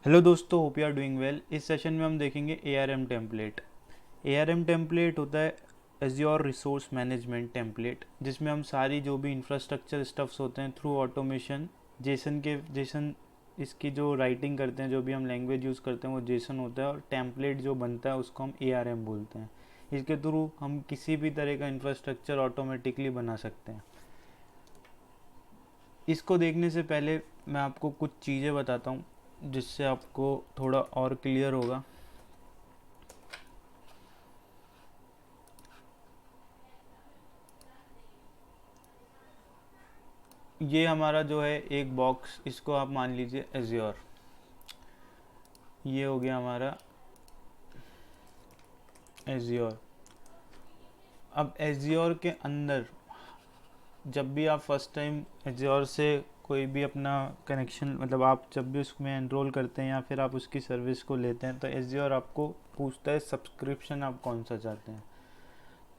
Hello दोस्तों, hope you are doing well. इस session में हम देखेंगे ARM टेम्पलेट। ARM टेम्पलेट होता है एज्योर रिसोर्स मैनेजमेंट टेम्पलेट, जिसमें हम सारी जो भी इंफ्रास्ट्रक्चर स्टफ्स होते हैं थ्रू ऑटोमेशन जेसन इसकी जो राइटिंग करते हैं, जो भी हम लैंग्वेज यूज़ करते हैं वो जेसन होता है, और टेम्पलेट जो बनता है उसको हम ARM बोलते हैं। इसके थ्रू हम किसी भी तरह का इंफ्रास्ट्रक्चर ऑटोमेटिकली बना सकते हैं। इसको देखने से पहले मैं आपको कुछ चीज़ें बताता हूँ जिससे आपको थोड़ा और क्लियर होगा। ये हमारा जो है एक बॉक्स, इसको आप मान लीजिए एज्योर। ये हो गया हमारा एज्योर। अब एज्योर के अंदर जब भी आप फर्स्ट टाइम एज्योर से कोई भी अपना कनेक्शन, मतलब आप जब भी उसमें एनरोल करते हैं या फिर आप उसकी सर्विस को लेते हैं, तो एज्योर आपको पूछता है सब्सक्रिप्शन आप कौन सा चाहते हैं।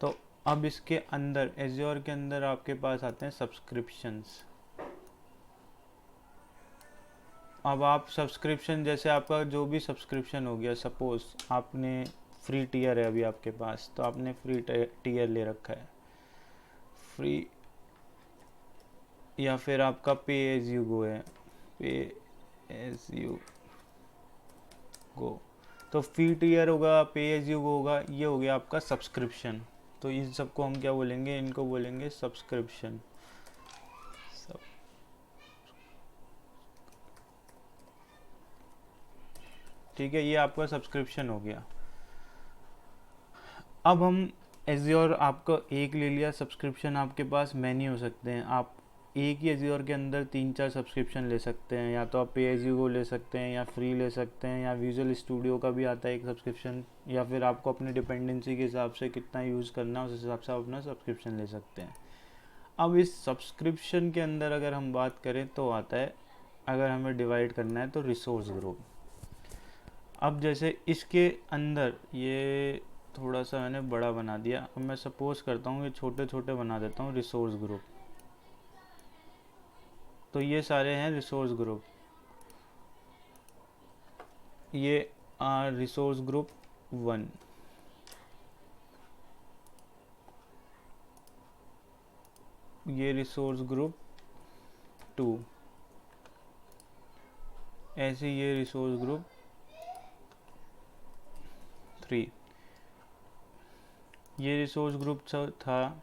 तो अब इसके अंदर एज्योर के अंदर आपके पास आते हैं सब्सक्रिप्शंस। अब आप सब्सक्रिप्शन, जैसे आपका जो भी सब्सक्रिप्शन हो गया, सपोज आपने फ्री टीयर है अभी आपके पास, तो आपने फ्री टीयर ले रखा है, फ्री, या फिर आपका पे एज यू गो है, पे एज यू गो। तो फ्री टीयर होगा, पे एज यू गो होगा, ये हो गया आपका सब्सक्रिप्शन। तो इन सबको हम क्या बोलेंगे, इनको बोलेंगे सब्सक्रिप्शन। सब, ठीक है, ये आपका सब्सक्रिप्शन हो गया। अब हम एज्योर आपका एक ले लिया सब्सक्रिप्शन, आपके पास मैनी हो सकते हैं, आप एक ही एज्योर के अंदर 3-4 सब्सक्रिप्शन ले सकते हैं, या तो आप पे एज यू गो ले सकते हैं, या फ्री ले सकते हैं, या विजुअल स्टूडियो का भी आता है एक सब्सक्रिप्शन, या फिर आपको अपनी डिपेंडेंसी के हिसाब से कितना यूज़ करना है उस हिसाब से आप अपना सब्सक्रिप्शन ले सकते हैं। अब इस सब्सक्रिप्शन के अंदर अगर हम बात करें तो आता है, अगर हमें डिवाइड करना है तो रिसोर्स ग्रुप। अब जैसे इसके अंदर ये थोड़ा सा मैंने बड़ा बना दिया, अब मैं सपोज करता हूँ ये छोटे छोटे बना देता हूँ रिसोर्स ग्रुप। तो ये सारे हैं रिसोर्स ग्रुप। ये रिसोर्स ग्रुप 1, ये रिसोर्स ग्रुप 2, ऐसे ये रिसोर्स ग्रुप 3। ये रिसोर्स ग्रुप था,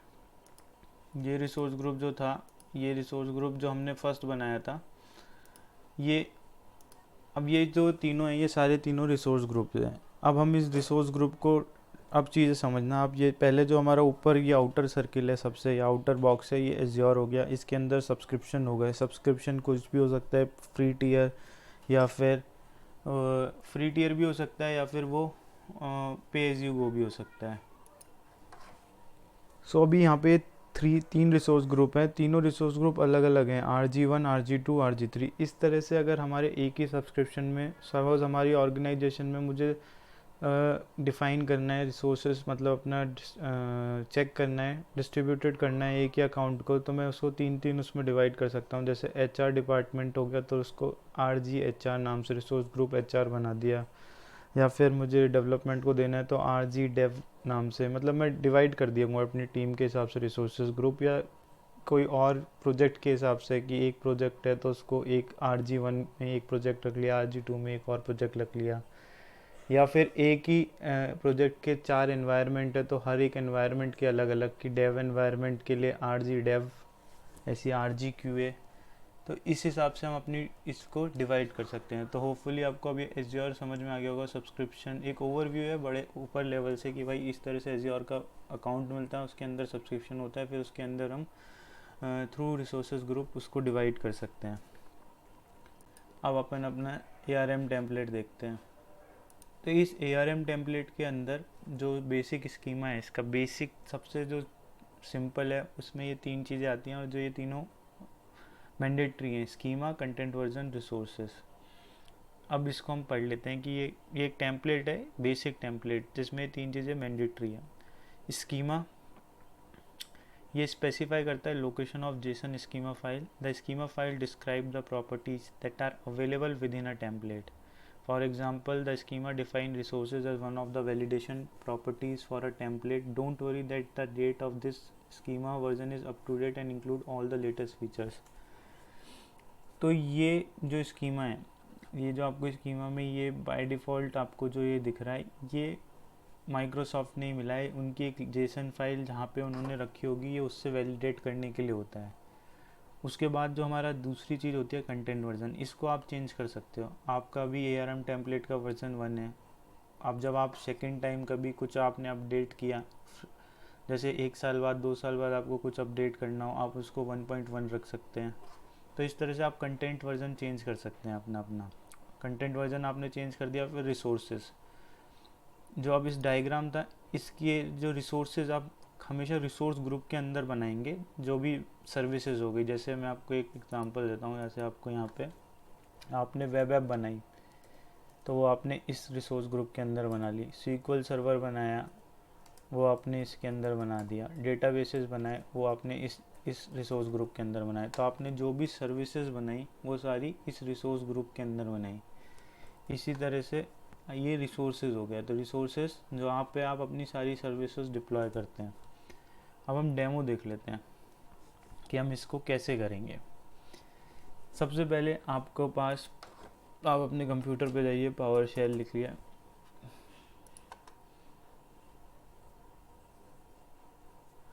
ये रिसोर्स ग्रुप जो था, ये रिसोर्स ग्रुप जो हमने फर्स्ट बनाया था, ये, अब ये जो तीनों हैं ये सारे तीनों रिसोर्स ग्रुप हैं। अब हम इस रिसोर्स ग्रुप को, अब चीज़ें समझना, अब ये पहले जो हमारा ऊपर ये आउटर सर्किल है सबसे, या आउटर बॉक्स है, ये एज्योर हो गया, इसके अंदर सब्सक्रिप्शन हो गए। सब्सक्रिप्शन कुछ भी हो सकता है, फ्री टीयर, या फिर फ्री टीयर भी हो सकता है, या फिर वो पे एज यू गो भी हो सकता है। सो अभी यहाँ पे तीन रिसोर्स ग्रुप हैं, तीनों रिसोर्स ग्रुप अलग अलग हैं, RG1, RG2, RG3। इस तरह से अगर हमारे एक ही सब्सक्रिप्शन में, सपोज हमारी ऑर्गेनाइजेशन में मुझे डिफ़ाइन करना है रिसोर्सेज, मतलब अपना चेक करना है, डिस्ट्रीब्यूटेड करना है एक ही अकाउंट को, तो मैं उसको तीन तीन उसमें डिवाइड कर सकता हूँ। जैसे HR डिपार्टमेंट हो गया, तो उसको RG HR नाम से रिसोर्स ग्रुप HR बना दिया, या फिर मुझे डेवलपमेंट को देना है तो RG Dev नाम से, मतलब मैं डिवाइड कर दिया अपनी टीम के हिसाब से रिसोर्सेज ग्रुप, या कोई और प्रोजेक्ट के हिसाब से कि एक प्रोजेक्ट है तो उसको एक RG1 में एक प्रोजेक्ट रख लिया, RG2 में एक और प्रोजेक्ट रख लिया, या फिर एक ही प्रोजेक्ट के 4 एनवायरनमेंट है तो हर एक एनवायरनमेंट के अलग अलग, की डेव एनवायरनमेंट के लिए RG Dev, ऐसी RG QA। तो इस हिसाब से हम अपनी इसको डिवाइड कर सकते हैं। तो होपफुली आपको अभी एज्योर समझ में आ गया होगा। सब्सक्रिप्शन एक ओवरव्यू है बड़े ऊपर लेवल से, कि भाई इस तरह से एज्योर का अकाउंट मिलता है, उसके अंदर सब्सक्रिप्शन होता है, फिर उसके अंदर हम थ्रू रिसोर्सेज ग्रुप उसको डिवाइड कर सकते हैं। अब अपन अपना ARM टेम्पलेट देखते हैं। तो इस ARM टेम्पलेट के अंदर जो बेसिक स्कीमा है, इसका बेसिक सबसे जो सिंपल है, उसमें ये तीन चीज़ें आती हैं, और जो ये तीनों मैंडेटरी हैं, स्कीमा, कंटेंट, वर्जन, रिसोर्सेज। अब इसको हम पढ़ लेते हैं कि ये एक टेम्पलेट है, बेसिक टेम्पलेट, जिसमें तीन चीज़ें मैंडेटरी हैं। स्कीमा, ये स्पेसिफाई करता है location of JSON schema file. The schema file describe the properties that are available within a template. For example, the schema define resources as one of the validation properties for a template. Don't worry that the date of this schema version is up to date and include all the latest features. तो ये जो schema है, ये जो आपको schema में ये by default आपको जो ये दिख रहा है, ये माइक्रोसॉफ्ट ने ही मिला है। उनकी एक जेसन फाइल जहाँ पे उन्होंने रखी होगी, ये उससे वैलिडेट करने के लिए होता है। उसके बाद जो हमारा दूसरी चीज़ होती है कंटेंट वर्जन, इसको आप चेंज कर सकते हो। आपका भी ARM टेम्पलेट का वर्जन 1 है। अब जब आप सेकेंड टाइम कभी कुछ आपने अपडेट किया, जैसे 1 साल बाद 2 साल बाद आपको कुछ अपडेट करना हो, आप उसको 1.1 रख सकते हैं। तो इस तरह से आप कंटेंट वर्जन चेंज कर सकते हैं अपना कंटेंट वर्जन आपने चेंज कर दिया। फिर रिसोर्सेज, जो अब इस डायग्राम था, इसके जो रिसोर्सेज आप हमेशा रिसोर्स ग्रुप के अंदर बनाएंगे। जो भी सर्विसेज हो गई, जैसे मैं आपको एक एग्जांपल देता हूँ, जैसे आपको यहाँ पे आपने वेब ऐप बनाई तो वो आपने इस रिसोर्स ग्रुप के अंदर बना ली। SQL सर्वर बनाया, वो आपने इसके अंदर बना दिया। डेटाबेसेस बनाए, वो आपने इस रिसोर्स ग्रुप के अंदर बनाए। तो आपने जो भी सर्विसेज बनाई वो सारी इस रिसोर्स ग्रुप के अंदर बनाई। इसी तरह से ये रिसोर्सेज हो गया। तो रिसोर्सेज जो आप पे आप अपनी सारी सर्विसेज डिप्लॉय करते हैं। अब हम डेमो देख लेते हैं कि हम इसको कैसे करेंगे। सबसे पहले आपको पास, आप अपने कंप्यूटर पे जाइए, पावर शेल लिख लिया,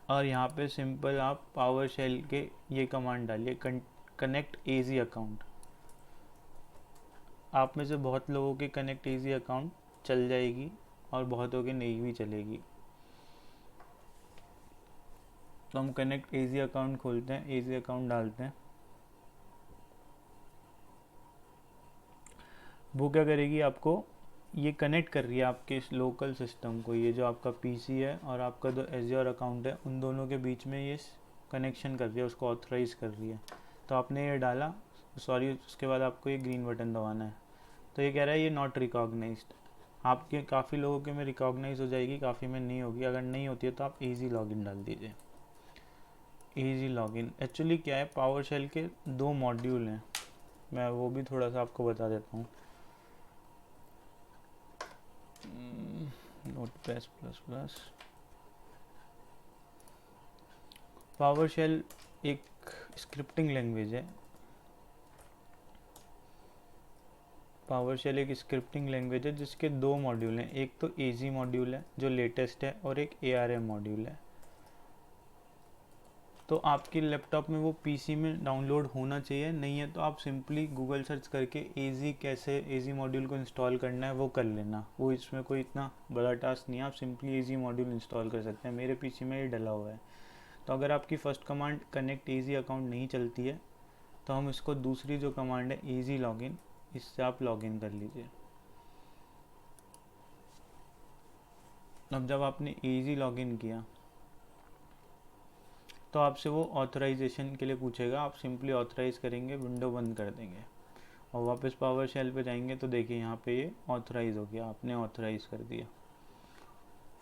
और यहाँ पे सिंपल आप पावर शेल के ये कमांड डालिए, कनेक्ट एजी अकाउंट। आप में से बहुत लोगों के कनेक्ट एजी अकाउंट चल जाएगी और बहुतों के नहीं भी चलेगी। तो हम कनेक्ट एजी अकाउंट खोलते हैं, एजी अकाउंट डालते हैं। वो क्या करेगी, आपको ये कनेक्ट कर रही है आपके इस लोकल सिस्टम को। ये जो आपका पीसी है और आपका जो एज्योर अकाउंट है, उन दोनों के बीच में ये कनेक्शन कर रही है, उसको ऑथराइज कर रही है। तो आपने ये डाला, सॉरी, उसके बाद आपको ये ग्रीन बटन दबाना है। तो ये कह रहा है ये नॉट रिकॉग्नाइज्ड। आपके काफ़ी लोगों के में रिकॉग्नाइज हो जाएगी, काफ़ी में नहीं होगी। अगर नहीं होती है तो आप ईजी लॉगिन डाल दीजिए। ईजी लॉगिन एक्चुअली क्या है, पावर शेल के 2 मॉड्यूल हैं, मैं वो भी थोड़ा सा आपको बता देता हूँ। Notepad plus plus, PowerShell एक स्क्रिप्टिंग लैंग्वेज है। पावर शेल एक स्क्रिप्टिंग लैंग्वेज है जिसके 2 मॉड्यूल हैं। एक तो एजी मॉड्यूल है जो लेटेस्ट है, और एक ARM मॉड्यूल है। तो आपके लैपटॉप में वो पीसी में डाउनलोड होना चाहिए। नहीं है तो आप सिंपली गूगल सर्च करके एजी मॉड्यूल को इंस्टॉल करना है वो कर लेना। वो इसमें कोई इतना बड़ा टास्क नहीं है, आप सिंपली एजी मॉड्यूल इंस्टॉल कर सकते हैं। मेरे पीसी में ये डला हुआ है। तो अगर आपकी फर्स्ट कमांड कनेक्ट एजी अकाउंट नहीं चलती है तो हम इसको दूसरी जो कमांड है एजी लॉगिन, इससे आप लॉगिन कर लीजिए। अब जब आपने एजी लॉगिन किया तो आपसे वो ऑथराइजेशन के लिए पूछेगा। आप सिंपली ऑथराइज करेंगे, विंडो बंद कर देंगे और वापस पावर शेल पे जाएंगे तो देखिए यहाँ पे ये ऑथराइज हो गया, आपने ऑथराइज कर दिया।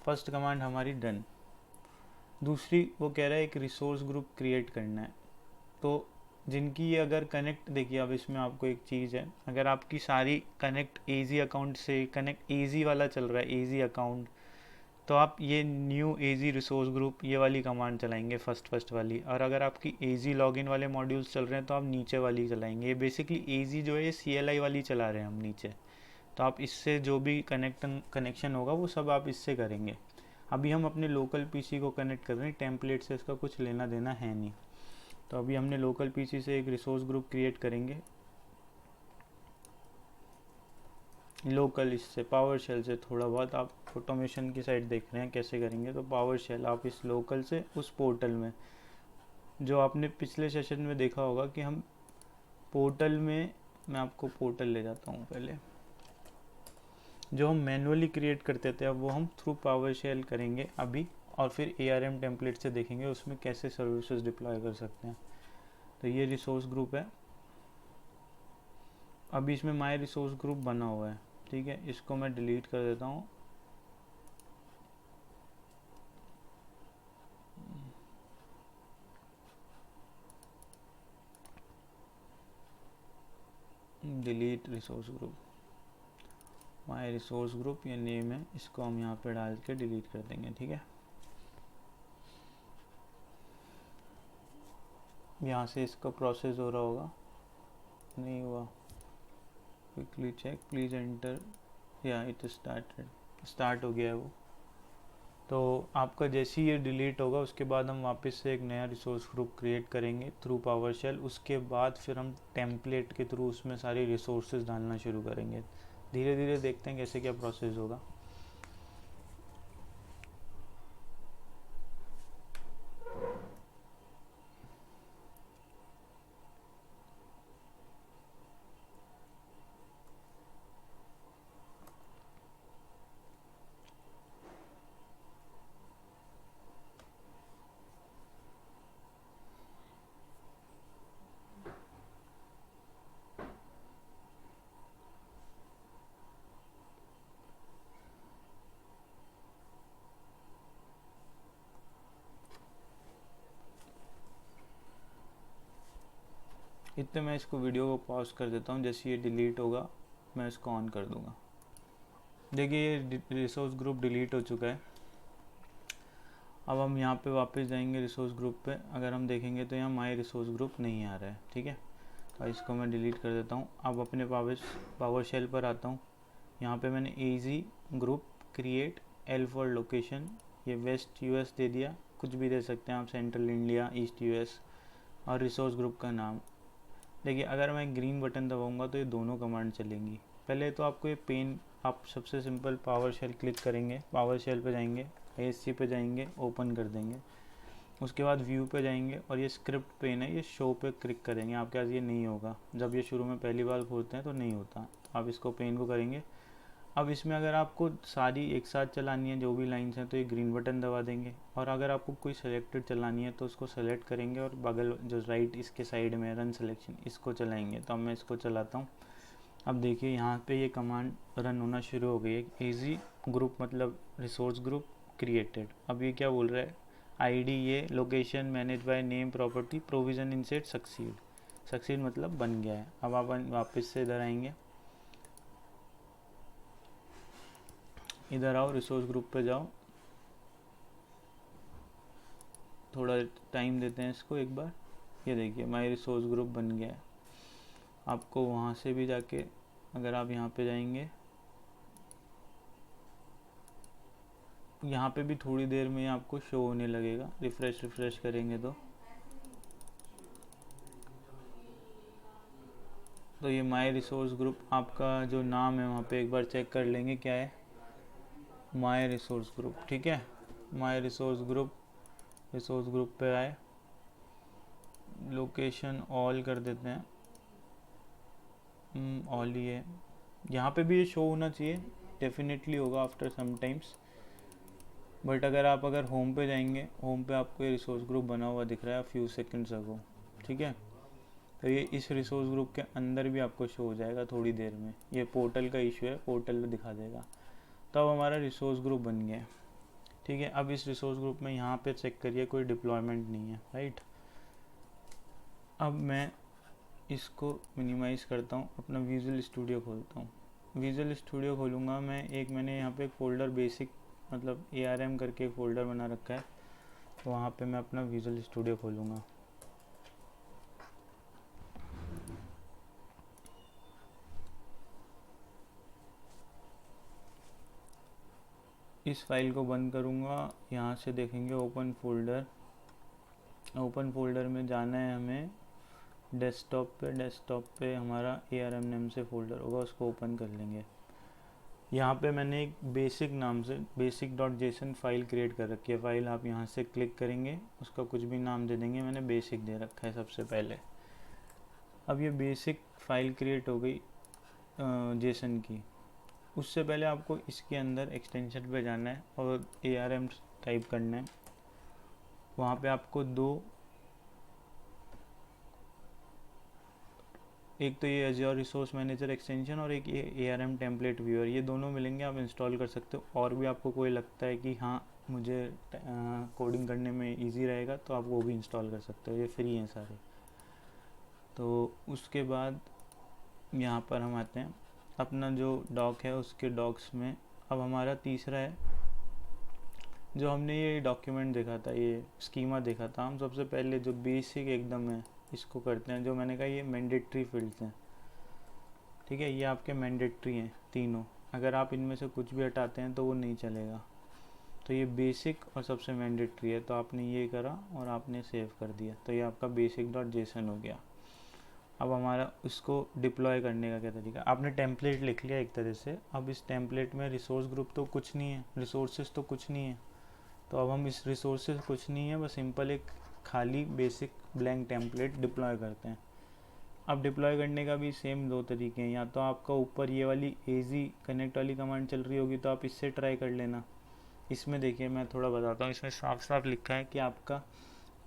फर्स्ट कमांड हमारी डन। दूसरी वो कह रहा है एक रिसोर्स ग्रुप क्रिएट करना है। तो जिनकी ये अगर कनेक्ट, देखिए अब इसमें आपको एक चीज़ है, अगर आपकी सारी कनेक्ट एजी अकाउंट से, कनेक्ट एजी वाला चल रहा है, एजी अकाउंट, तो आप ये न्यू एजी रिसोर्स ग्रुप ये वाली कमांड चलाएंगे, फर्स्ट वाली। और अगर आपकी एजी लॉगिन वाले मॉड्यूल्स चल रहे हैं तो आप नीचे वाली चलाएंगे। ये बेसिकली एजी जो है ये CLI वाली चला रहे हैं हम नीचे। तो आप इससे जो भी कनेक्शन होगा वो सब आप इससे करेंगे। अभी हम अपने लोकल पीसी को कनेक्ट कर रहे हैं, टेम्पलेट से इसका कुछ लेना देना है नहीं। तो अभी हमने लोकल पीसी से एक रिसोर्स ग्रुप क्रिएट करेंगे, लोकल, इससे पावर शेल से थोड़ा बहुत आप ऑटोमेशन की साइड देख रहे हैं कैसे करेंगे। तो पावर शेल आप इस लोकल से उस पोर्टल में, जो आपने पिछले सेशन में देखा होगा कि हम पोर्टल में, मैं आपको पोर्टल ले जाता हूँ पहले, जो हम मैनुअली क्रिएट करते थे अब वो हम थ्रू पावर शेल करेंगे अभी। और फिर ARM टेम्पलेट से देखेंगे उसमें कैसे सर्विसेज डिप्लॉय कर सकते हैं। तो ये रिसोर्स ग्रुप है, अभी इसमें माय रिसोर्स ग्रुप बना हुआ है, ठीक है। इसको मैं डिलीट कर देता हूँ। Delete resource group. My resource group ये नेम है, इसको हम यहाँ पे डाल के डिलीट कर देंगे। ठीक है, यहाँ से इसका प्रोसेस हो रहा होगा, नहीं हुआ, क्विकली चेक प्लीज़ एंटर, या इट स्टार्टेड, स्टार्ट हो गया है वो। तो आपका जैसे ही ये डिलीट होगा उसके बाद हम वापस से एक नया रिसोर्स ग्रुप क्रिएट करेंगे थ्रू पावरशेल। उसके बाद फिर हम टेम्पलेट के थ्रू उसमें सारी रिसोर्सेज डालना शुरू करेंगे। धीरे धीरे देखते हैं कैसे क्या प्रोसेस होगा। इतने मैं इसको वीडियो को पॉज कर देता हूँ, जैसे ये डिलीट होगा मैं इसको ऑन कर दूँगा। देखिए ये रिसोर्स ग्रुप डिलीट हो चुका है। अब हम यहाँ पे वापस जाएंगे रिसोर्स ग्रुप पे, अगर हम देखेंगे तो यहाँ माय रिसोर्स ग्रुप नहीं आ रहा है। ठीक है, तो इसको मैं डिलीट कर देता हूँ। अब अपने पावरशेल पर आता हूँ। यहाँ पे मैंने easy group create L for location, ये वेस्ट यूएस दे दिया, कुछ भी दे सकते हैं आप, सेंट्रल इंडिया, ईस्ट यूएस, और रिसोर्स ग्रुप का नाम। देखिए अगर मैं ग्रीन बटन दबाऊंगा तो ये दोनों कमांड चलेंगी। पहले तो आपको ये पेन, आप सबसे सिंपल पावरशेल क्लिक करेंगे, पावरशेल पे जाएंगे, ASC पे जाएंगे, ओपन कर देंगे। उसके बाद व्यू पे जाएंगे और ये स्क्रिप्ट पेन है, ये शो पे क्लिक करेंगे। आपके पास ये नहीं होगा, जब ये शुरू में पहली बार खोलते हैं तो नहीं होता, तो आप इसको पेन को करेंगे। अब इसमें अगर आपको सारी एक साथ चलानी है जो भी लाइन्स हैं तो ये ग्रीन बटन दबा देंगे, और अगर आपको कोई सेलेक्टेड चलानी है तो उसको सेलेक्ट करेंगे और बगल जो राइट इसके साइड में रन सिलेक्शन, इसको चलाएंगे। तो अब मैं इसको चलाता हूँ। अब देखिए यहाँ पे ये कमांड रन होना शुरू हो गई है, इजी ग्रुप मतलब रिसोर्स ग्रुप क्रिएटेड। अब ये क्या बोल रहा है, आईडी ये, location manage by name property, provision inset succeed, succeed मतलब बन गया है। अब आप वापस से इधर आएंगे, इधर आओ, रिसोर्स ग्रुप पे जाओ, थोड़ा टाइम देते हैं इसको एक बार। ये देखिए माय रिसोर्स ग्रुप बन गया है। आपको वहाँ से भी जाके अगर आप यहाँ पे जाएंगे, यहाँ पे भी थोड़ी देर में आपको शो होने लगेगा, रिफ्रेश करेंगे तो ये माय रिसोर्स ग्रुप आपका जो नाम है वहाँ पे एक बार चेक कर लेंगे क्या है, माय रिसोर्स ग्रुप। ठीक है, माय रिसोर्स ग्रुप पे आए, लोकेशन ऑल कर देते हैं, ऑल ही है। यहाँ पे भी ये शो होना चाहिए, डेफिनेटली होगा आफ्टर सम टाइम्स। बट अगर होम पे जाएंगे, होम पे आपको ये रिसोर्स ग्रुप बना हुआ दिख रहा है फ्यू सेकंड्स अगो। ठीक है, तो ये इस रिसोर्स ग्रुप के अंदर भी आपको शो हो जाएगा थोड़ी देर में। ये पोर्टल का इशू है, पोर्टल में दिखा देगा। तो अब हमारा रिसोर्स ग्रुप बन गया है। ठीक है, अब इस रिसोर्स ग्रुप में यहाँ पे चेक करिए कोई डिप्लॉयमेंट नहीं है, राइट। अब मैं इसको मिनिमाइज़ करता हूँ, अपना विजुअल स्टूडियो खोलता हूँ। विजुअल स्टूडियो खोलूँगा मैं, मैंने यहाँ पे एक फ़ोल्डर बेसिक मतलब ARM करके एक फ़ोल्डर बना रखा है, तो वहाँ पे मैं अपना विजुअल स्टूडियो खोलूँगा। इस फाइल को बंद करूँगा, यहाँ से देखेंगे ओपन फोल्डर, ओपन फोल्डर में जाना है हमें डेस्कटॉप पे हमारा ARM नेम से फ़ोल्डर होगा, उसको ओपन कर लेंगे। यहाँ पे मैंने एक बेसिक नाम से basic.json फाइल क्रिएट कर रखी है। फाइल आप यहाँ से क्लिक करेंगे, उसका कुछ भी नाम दे देंगे, मैंने बेसिक दे रखा है सबसे पहले। अब ये बेसिक फाइल क्रिएट हो गई जेसन की। उससे पहले आपको इसके अंदर एक्सटेंशन पे जाना है और ARM टाइप करना है। वहाँ पे आपको एक तो ये Azure रिसोर्स मैनेजर एक्सटेंशन और एक ये ARM टेम्पलेट व्यूअर, ये दोनों मिलेंगे, आप इंस्टॉल कर सकते हो। और भी आपको कोई लगता है कि हाँ मुझे कोडिंग करने में इजी रहेगा तो आप वो भी इंस्टॉल कर सकते हो, ये फ्री हैं सारे। तो उसके बाद यहाँ पर हम आते हैं। अपना जो डॉक है उसके डॉक्स में अब हमारा तीसरा है, जो हमने ये डॉक्यूमेंट देखा था, ये स्कीमा देखा था, हम सबसे पहले जो बेसिक एकदम है इसको करते हैं। जो मैंने कहा ये मैंडेटरी फील्ड्स हैं, ठीक है, ये आपके मैंडेटरी हैं तीनों, अगर आप इनमें से कुछ भी हटाते हैं तो वो नहीं चलेगा। तो ये बेसिक और सबसे मैंडेटरी है, तो आपने ये करा और आपने सेव कर दिया, तो ये आपका basic.json हो गया। अब हमारा इसको डिप्लॉय करने का क्या तरीका, आपने टेम्पलेट लिख लिया एक तरह से। अब इस टेम्पलेट में रिसोर्स ग्रुप तो कुछ नहीं है, रिसोर्सेज तो कुछ नहीं है, तो अब हम इस रिसोर्सेज कुछ नहीं है, बस सिंपल एक खाली बेसिक ब्लैंक टेम्पलेट डिप्लॉय करते हैं। अब डिप्लॉय करने का भी सेम दो तरीके हैं, या तो आपका ऊपर ये वाली एजी कनेक्ट वाली कमांड चल रही होगी तो आप इससे ट्राई कर लेना। इसमें देखिए मैं थोड़ा बताता हूँ, इसमें साफ साफ लिखा है कि आपका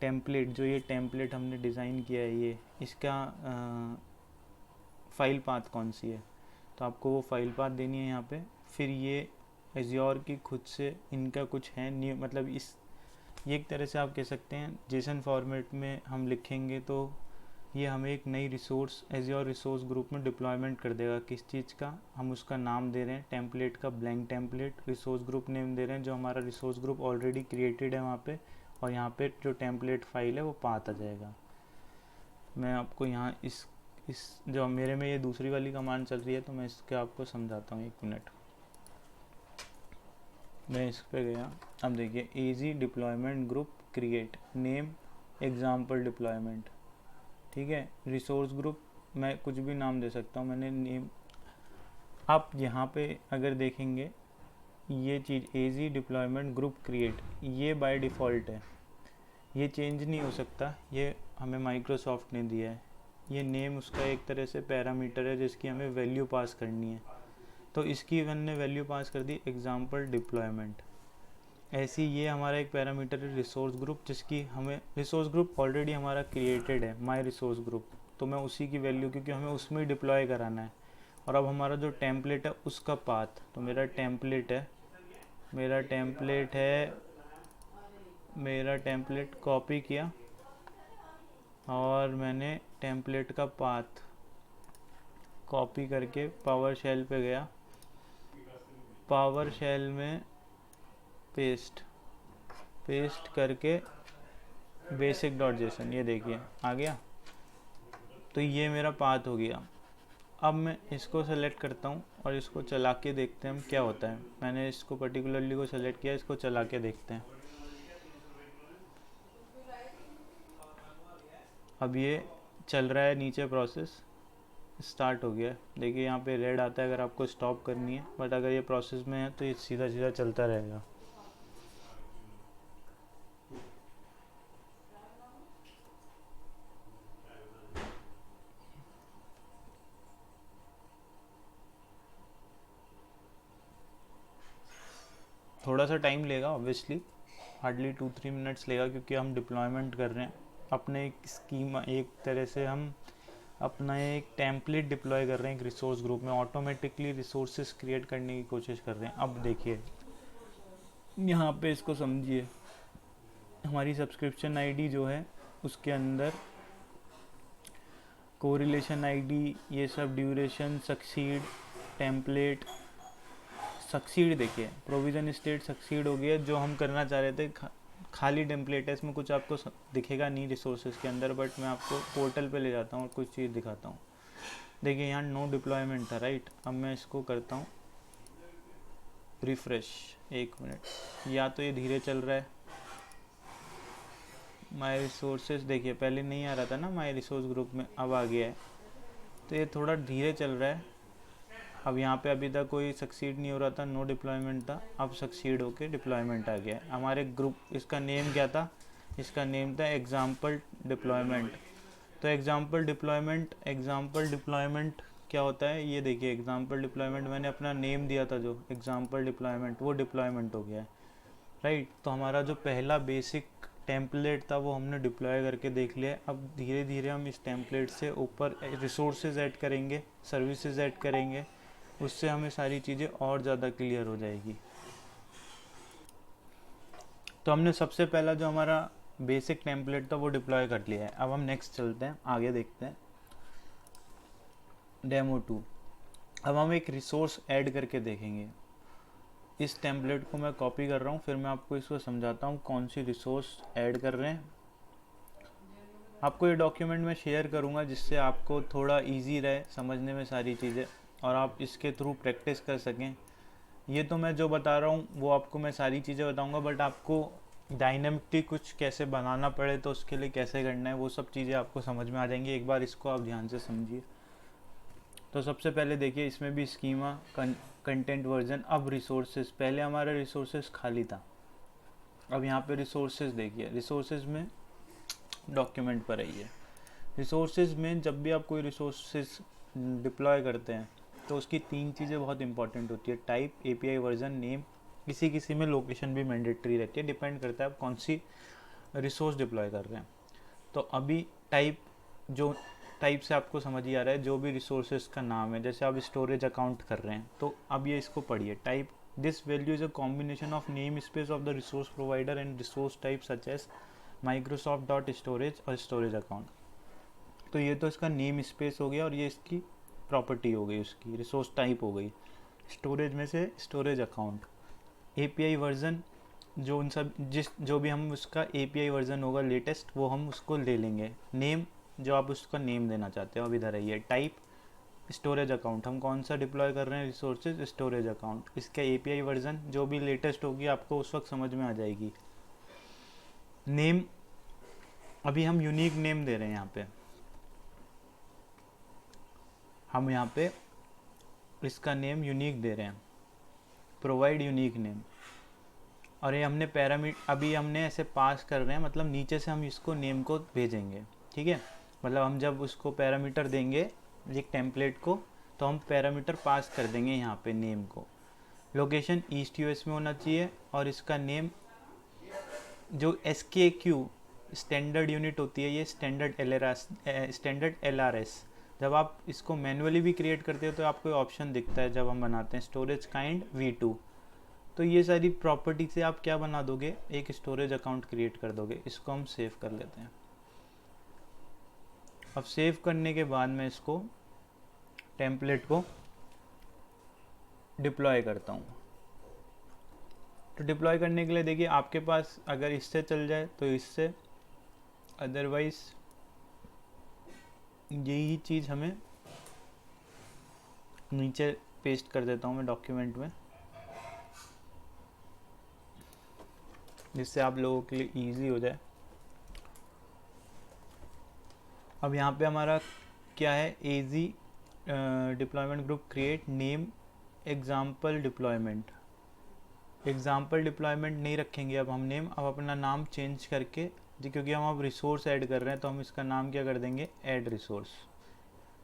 टेम्पलेट, जो ये टेम्पलेट हमने डिज़ाइन किया है ये, इसका फाइल पाथ कौन सी है, तो आपको वो फाइल पाथ देनी है यहाँ पे। फिर ये एज्योर की खुद से इनका कुछ है न्यू, मतलब इस ये एक तरह से आप कह सकते हैं जेसन फॉर्मेट में हम लिखेंगे तो ये हमें एक नई रिसोर्स एज्योर रिसोर्स ग्रुप में डिप्लॉयमेंट कर देगा। किस चीज़ का, हम उसका नाम दे रहे हैं टेम्पलेट का blank template, resource group name दे रहे हैं जो हमारा रिसोर्स ग्रुप ऑलरेडी क्रिएटेड है वहाँ पे, और यहाँ पे जो टेम्पलेट फाइल है वो पाथ आ जाएगा। मैं आपको यहाँ इस जो मेरे में ये दूसरी वाली कमांड चल रही है तो मैं इसके आपको समझाता हूँ, 1 मिनट। मैं इस पे गया, अब देखिए easy deployment group create name example deployment, ठीक है। रिसोर्स ग्रुप मैं कुछ भी नाम दे सकता हूँ, मैंने नेम, आप यहाँ पे अगर देखेंगे ये चीज़ easy डिप्लॉयमेंट ग्रुप क्रिएट, ये बाय डिफ़ॉल्ट है, ये चेंज नहीं हो सकता, ये हमें माइक्रोसॉफ्ट ने दिया है। ये नेम उसका एक तरह से पैरामीटर है जिसकी हमें वैल्यू पास करनी है, तो इसकी हमने वैल्यू पास कर दी एग्जाम्पल डिप्लॉयमेंट। ऐसी ये हमारा एक पैरामीटर है रिसोर्स ग्रुप, जिसकी हमें रिसोर्स ग्रुप ऑलरेडी हमारा क्रिएटेड है माय रिसोर्स ग्रुप, तो मैं उसी की वैल्यू, क्योंकि हमें उसमें ही डिप्लॉय कराना है। और अब हमारा जो टेम्पलेट है उसका पाथ, तो मेरा टेम्पलेट कॉपी किया और मैंने टेम्पलेट का पाथ कॉपी करके पावर शेल पे गया, पावर शेल में पेस्ट करके basic.json, ये देखिए आ गया, तो ये मेरा पाथ हो गया। अब मैं इसको सेलेक्ट करता हूँ और इसको चला के देखते हैं हम क्या होता है। मैंने इसको पर्टिकुलरली को सेलेक्ट किया, इसको चला के देखते हैं। अब ये चल रहा है नीचे, प्रोसेस स्टार्ट हो गया, देखिए यहाँ पे रेड आता है अगर आपको स्टॉप करनी है, बट अगर ये प्रोसेस में है तो ये सीधा सीधा चलता रहेगा। थोड़ा सा टाइम लेगा ऑब्वियसली, हार्डली 2-3 मिनट्स लेगा, क्योंकि हम डिप्लॉयमेंट कर रहे हैं अपने एक स्कीम, एक तरह से हम अपना एक टेम्पलेट डिप्लॉय कर रहे हैं एक रिसोर्स ग्रुप में, ऑटोमेटिकली रिसोर्सेज क्रिएट करने की कोशिश कर रहे हैं। अब देखिए यहाँ पे इसको समझिए, हमारी सब्सक्रिप्शन आईडी जो है उसके अंदर कोरिलेशन आईडी, ये सब ड्यूरेशन, सक्सीड, टेम्पलेट, सक्सीड देखिए प्रोविज़न स्टेट सक्सीड हो गया, जो हम करना चाह रहे थे। खाली टेम्पलेट है, इसमें कुछ आपको दिखेगा नहीं रिसोर्सेज के अंदर, बट मैं आपको पोर्टल पे ले जाता हूँ और कुछ चीज़ दिखाता हूँ। देखिए यहाँ नो डिप्लॉयमेंट था, राइट। अब मैं इसको करता हूँ रिफ्रेश, 1 मिनट, या तो ये धीरे चल रहा है। माय रिसोर्सेज देखिए पहले नहीं आ रहा था ना माय रिसोर्स ग्रुप में, अब आ गया है, तो ये थोड़ा धीरे चल रहा है। अब यहाँ पे अभी तक कोई सक्सीड नहीं हो रहा था, नो डिप्लॉयमेंट था, अब सक्सीड होके डिप्लॉयमेंट आ गया है। हमारे ग्रुप, इसका नेम क्या था, इसका नेम था एग्जाम्पल डिप्लॉयमेंट। तो एग्जाम्पल डिप्लॉयमेंट क्या होता है, ये देखिए एग्जाम्पल डिप्लॉयमेंट, मैंने अपना नेम दिया था जो एग्जाम्पल डिप्लॉयमेंट, वो डिप्लॉयमेंट हो गया है, राइट। तो हमारा जो पहला बेसिक टेम्पलेट था वो हमने डिप्लॉय करके देख लिया। अब धीरे धीरे हम इस टेम्पलेट से ऊपर रिसोर्सेज ऐड करेंगे, सर्विसेज ऐड करेंगे, उससे हमें सारी चीज़ें और ज़्यादा क्लियर हो जाएगी। तो हमने सबसे पहला जो हमारा बेसिक टेम्पलेट था वो डिप्लॉय कर लिया है। अब हम नेक्स्ट चलते हैं, आगे देखते हैं डेमो 2। अब हम एक रिसोर्स ऐड करके देखेंगे। इस टेम्पलेट को मैं कॉपी कर रहा हूँ, फिर मैं आपको इसको समझाता हूँ कौन सी रिसोर्स ऐड कर रहे हैं। आपको ये डॉक्यूमेंट मैं शेयर करूँगा जिससे आपको थोड़ा इजी रहे समझने में सारी चीज़ें, और आप इसके थ्रू प्रैक्टिस कर सकें। ये तो मैं जो बता रहा हूँ वो आपको मैं सारी चीज़ें बताऊँगा, बट आपको डायनेमिकली कुछ कैसे बनाना पड़े तो उसके लिए कैसे करना है वो सब चीज़ें आपको समझ में आ जाएंगी। एक बार इसको आप ध्यान से समझिए। तो सबसे पहले देखिए इसमें भी स्कीमा, कंटेंट वर्जन, अब रिसोर्सेज। पहले हमारा रिसोर्सेज खाली था, अब यहाँ पे रिसोर्सेज देखिए। रिसोर्सेज में डॉक्यूमेंट पर आइए। रिसोर्सेज में जब भी आप कोई रिसोर्सेज डिप्लॉय करते हैं तो उसकी 3 चीज़ें बहुत इंपॉर्टेंट होती है: टाइप, एपीआई वर्जन, नेम। किसी किसी में लोकेशन भी मैंडेटरी रहती है, डिपेंड करता है आप कौन सी रिसोर्स डिप्लॉय कर रहे हैं। तो अभी टाइप, जो टाइप से आपको समझ ही आ रहा है, जो भी रिसोर्सेज का नाम है, जैसे आप स्टोरेज अकाउंट कर रहे हैं तो अब ये इसको पढ़िए। Type, this value is a combination of name space of the resource provider and resource type such as Microsoft dot storage और स्टोरेज अकाउंट। तो ये तो इसका नेम स्पेस हो गया और ये इसकी प्रॉपर्टी हो गई, उसकी रिसोर्स टाइप हो गई। स्टोरेज में से स्टोरेज अकाउंट। एपीआई वर्जन, जो उन सब जो भी हम उसका एपीआई वर्जन होगा लेटेस्ट वो हम उसको ले लेंगे। नेम, जो आप उसका नेम देना चाहते हो अब इधर आइए। टाइप, स्टोरेज अकाउंट, हम कौन सा डिप्लॉय कर रहे हैं रिसोर्सेज, स्टोरेज अकाउंट। इसका एपीआई वर्जन जो भी लेटेस्ट होगी आपको उस वक्त समझ में आ जाएगी। नेम, अभी हम यूनिक नेम दे रहे हैं यहाँ पे, हम यहाँ पे इसका नेम यूनिक दे रहे हैं, प्रोवाइड यूनिक नेम। और ये हमने अभी हमने ऐसे पास कर रहे हैं, मतलब नीचे से हम इसको नेम को भेजेंगे, ठीक है। मतलब हम जब उसको पैरामीटर देंगे एक टेम्पलेट को तो हम पैरामीटर पास कर देंगे यहाँ पे नेम को। लोकेशन ईस्ट यूएस में होना चाहिए और इसका नेम, जो SKQ स्टैंडर्ड यूनिट होती है, ये स्टैंडर्ड LRS। जब आप इसको मैनुअली भी क्रिएट करते हो तो आपको ऑप्शन दिखता है जब हम बनाते हैं स्टोरेज काइंड V2। तो ये सारी प्रॉपर्टी से आप क्या बना दोगे, एक स्टोरेज अकाउंट क्रिएट कर दोगे। इसको हम सेव कर लेते हैं। अब सेव करने के बाद मैं इसको टेम्पलेट को डिप्लॉय करता हूँ। तो डिप्लॉय करने के लिए देखिए आपके पास अगर इससे चल जाए तो इससे, अदरवाइज यही चीज़ हमें नीचे पेस्ट कर देता हूँ मैं डॉक्यूमेंट में, जिससे आप लोगों के लिए इजी हो जाए। अब यहाँ पे हमारा क्या है, एजी deployment group create name example deployment. Example deployment नहीं रखेंगे अब हम नेम, अब अपना नाम चेंज करके, क्योंकि हम अब रिसोर्स ऐड कर रहे हैं तो हम इसका नाम क्या कर देंगे, ऐड रिसोर्स।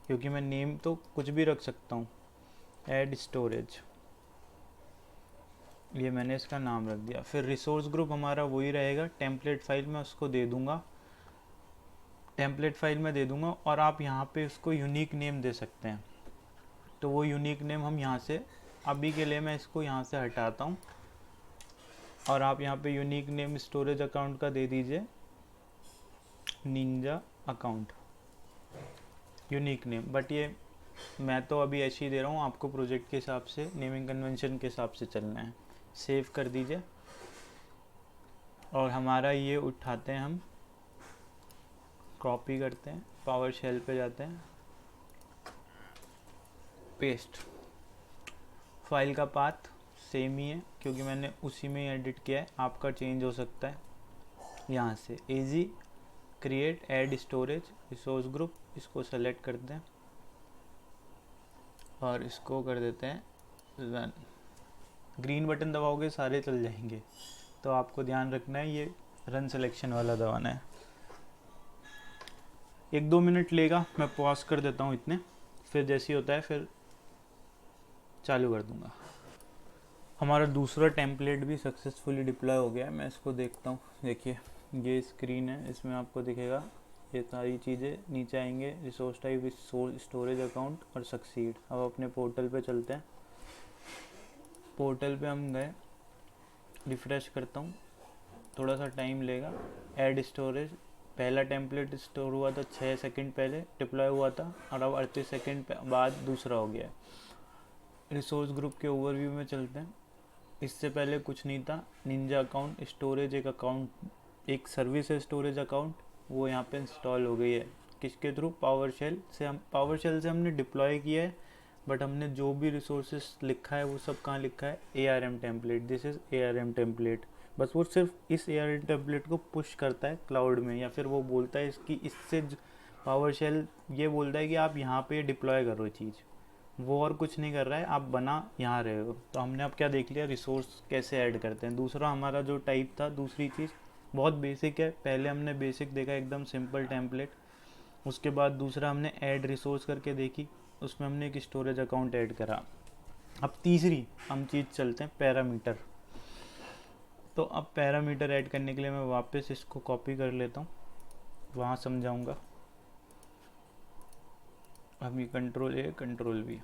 क्योंकि मैं नेम तो कुछ भी रख सकता हूँ, ऐड स्टोरेज, ये मैंने इसका नाम रख दिया। फिर रिसोर्स ग्रुप हमारा वही रहेगा, टेम्पलेट फाइल में उसको दे दूँगा, टेम्पलेट फाइल में दे दूँगा, और आप यहाँ पे उसको यूनिक नेम दे सकते हैं। तो वो यूनिक नेम हम यहाँ से, अभी के लिए मैं इसको यहाँ से हटाता हूँ, और आप यहाँ पे यूनिक नेम स्टोरेज अकाउंट का दे दीजिए Ninja account unique name. But ये मैं तो अभी ऐसे ही दे रहा हूँ, आपको प्रोजेक्ट के हिसाब से, नेमिंग कन्वेंशन के हिसाब से चलना है। सेव कर दीजिए और हमारा ये उठाते हैं, हम कॉपी करते हैं, पावर शेल पे जाते हैं, पेस्ट। फाइल का पाथ सेम ही है क्योंकि मैंने उसी में ही एडिट किया है, आपका चेंज हो सकता है। यहाँ से एजी create add storage resource group, इसको सेलेक्ट करते हैं और इसको कर देते हैं रन। ग्रीन बटन दबाओगे सारे चल जाएंगे, तो आपको ध्यान रखना है ये रन सिलेक्शन वाला दबाना है। 1-2 मिनट लेगा, मैं पॉज कर देता हूँ इतने, फिर जैसे ही होता है फिर चालू कर दूँगा। हमारा दूसरा टेम्पलेट भी सक्सेसफुली डिप्लॉय हो गया है, मैं इसको देखता हूँ। देखिए ये स्क्रीन है, इसमें आपको दिखेगा ये सारी चीज़ें, नीचे आएंगे रिसोर्स टाइप, स्टोरेज अकाउंट और सक्सीड। अब अपने पोर्टल पे चलते हैं। पोर्टल पे हम गए, रिफ्रेश करता हूँ, थोड़ा सा टाइम लेगा। ऐड स्टोरेज, पहला टेम्पलेट स्टोर हुआ था 6 सेकंड पहले डिप्लॉय हुआ था, और अब 38 सेकंड बाद दूसरा हो गया है। रिसोर्स ग्रुप के ओवरव्यू में चलते हैं। इससे पहले कुछ नहीं था, निंजा अकाउंट स्टोरेज एक अकाउंट, एक सर्विस है स्टोरेज अकाउंट, वो यहाँ पे इंस्टॉल हो गई है। किसके थ्रू? पावर शेल से हमने डिप्लॉय किया है, बट हमने जो भी रिसोर्सेस लिखा है वो सब कहाँ लिखा है? ARM template. This is ARM template. बस वो सिर्फ इस ARM टेम्पलेट को पुश करता है क्लाउड में, या फिर वो बोलता है इसकी इससे पावर शेल ये बोलता है कि आप यहाँ पे डिप्लॉय करो चीज़, वो और कुछ नहीं कर रहा है, आप बना यहाँ रहे हो। तो हमने अब क्या देख लिया, रिसोर्स कैसे ऐड करते हैं। दूसरा हमारा जो टाइप था, दूसरी चीज़ बहुत बेसिक है। पहले हमने बेसिक देखा, एकदम सिंपल टेम्पलेट। उसके बाद दूसरा हमने ऐड रिसोर्स करके देखी, उसमें हमने एक स्टोरेज अकाउंट ऐड करा। अब तीसरी हम चीज़ चलते हैं, पैरामीटर। तो अब पैरामीटर ऐड करने के लिए मैं वापस इसको कॉपी कर लेता हूँ, वहाँ समझाऊँगा। अब ये कंट्रोल A कंट्रोल V,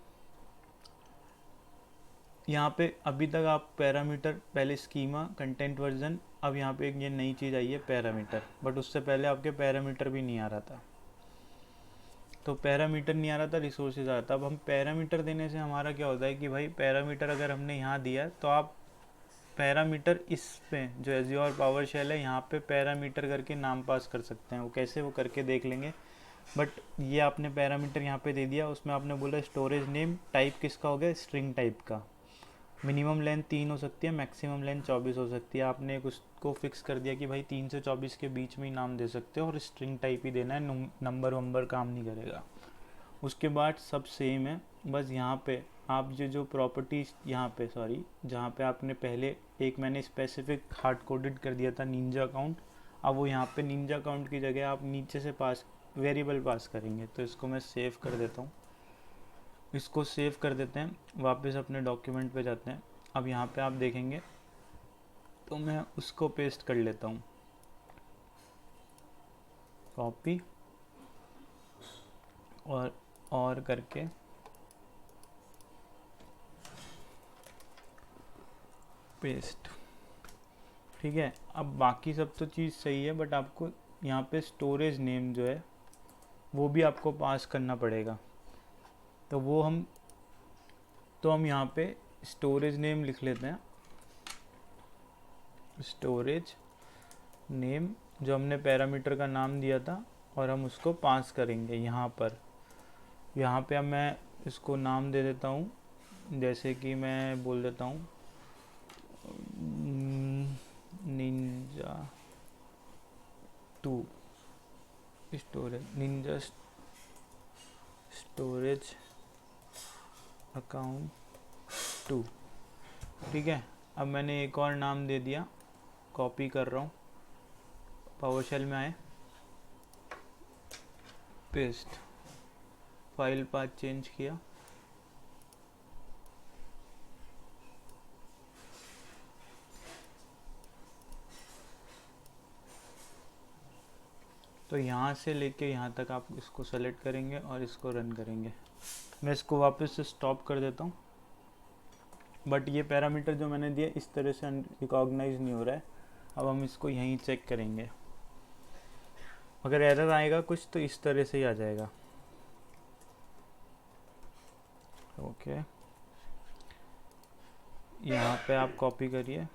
यहाँ पे अभी तक आप पैरामीटर, पहले स्कीमा, कंटेंट वर्जन, अब यहाँ पे एक ये नई चीज़ आई है पैरामीटर। बट उससे पहले आपके पैरामीटर भी नहीं आ रहा था। तो पैरामीटर नहीं आ रहा था, रिसोर्सेज आ रहा था। अब हम पैरामीटर देने से हमारा क्या होता है कि भाई पैरामीटर अगर हमने यहाँ दिया तो आप पैरामीटर इस पे जो एज़्योर पावर शेल है यहाँ पे पैरामीटर करके नाम पास कर सकते हैं। वो कैसे, वो करके देख लेंगे। बट ये आपने पैरामीटर यहाँ पे दे दिया, उसमें आपने बोला स्टोरेज नेम, टाइप किसका हो गया? स्ट्रिंग टाइप का। मिनिमम लेंथ 3 हो सकती है, मैक्सिमम लेंथ 24 हो सकती है। आपने उसको फिक्स कर दिया कि भाई 3 से 24 के बीच में ही नाम दे सकते हो, और स्ट्रिंग टाइप ही देना है, नंबर वंबर काम नहीं करेगा। उसके बाद सब सेम है, बस यहाँ पे आप जो प्रॉपर्टीज यहाँ पे, सॉरी, जहाँ पे आपने पहले एक मैंने स्पेसिफिक हार्ड कोडेड कर दिया था निंजा अकाउंट, अब वो यहाँ पे निंजा अकाउंट की जगह आप नीचे से पास वेरिएबल पास करेंगे। तो इसको मैं सेव कर देता हूँ, इसको सेव कर देते हैं, वापस अपने डॉक्यूमेंट पे जाते हैं। अब यहाँ पे आप देखेंगे तो मैं उसको पेस्ट कर लेता हूँ, कॉपी और करके पेस्ट। ठीक है, अब बाकी सब तो चीज़ सही है, बट आपको यहाँ पे स्टोरेज नेम जो है वो भी आपको पास करना पड़ेगा। तो हम यहाँ पे स्टोरेज नेम लिख लेते हैं, स्टोरेज नेम जो हमने पैरामीटर का नाम दिया था, और हम उसको पास करेंगे यहाँ पर। यहाँ पे अब मैं इसको नाम दे देता हूँ, जैसे कि मैं बोल देता हूँ Ninja 2 storage, Ninja storage account 2। ठीक है, अब मैंने एक और नाम दे दिया, कॉपी कर रहा हूँ, पावर शेल में आए, पेस्ट, फाइल पाथ चेंज किया, तो यहाँ से लेके यहाँ तक आप इसको सेलेक्ट करेंगे और इसको रन करेंगे। मैं इसको वापस से स्टॉप कर देता हूँ। बट ये पैरामीटर जो मैंने दिया इस तरह से रिकॉग्नाइज नहीं हो रहा है। अब हम इसको यहीं चेक करेंगे, अगर एरर आएगा कुछ तो इस तरह से ही आ जाएगा। ओके, यहाँ पे आप कॉपी करिए,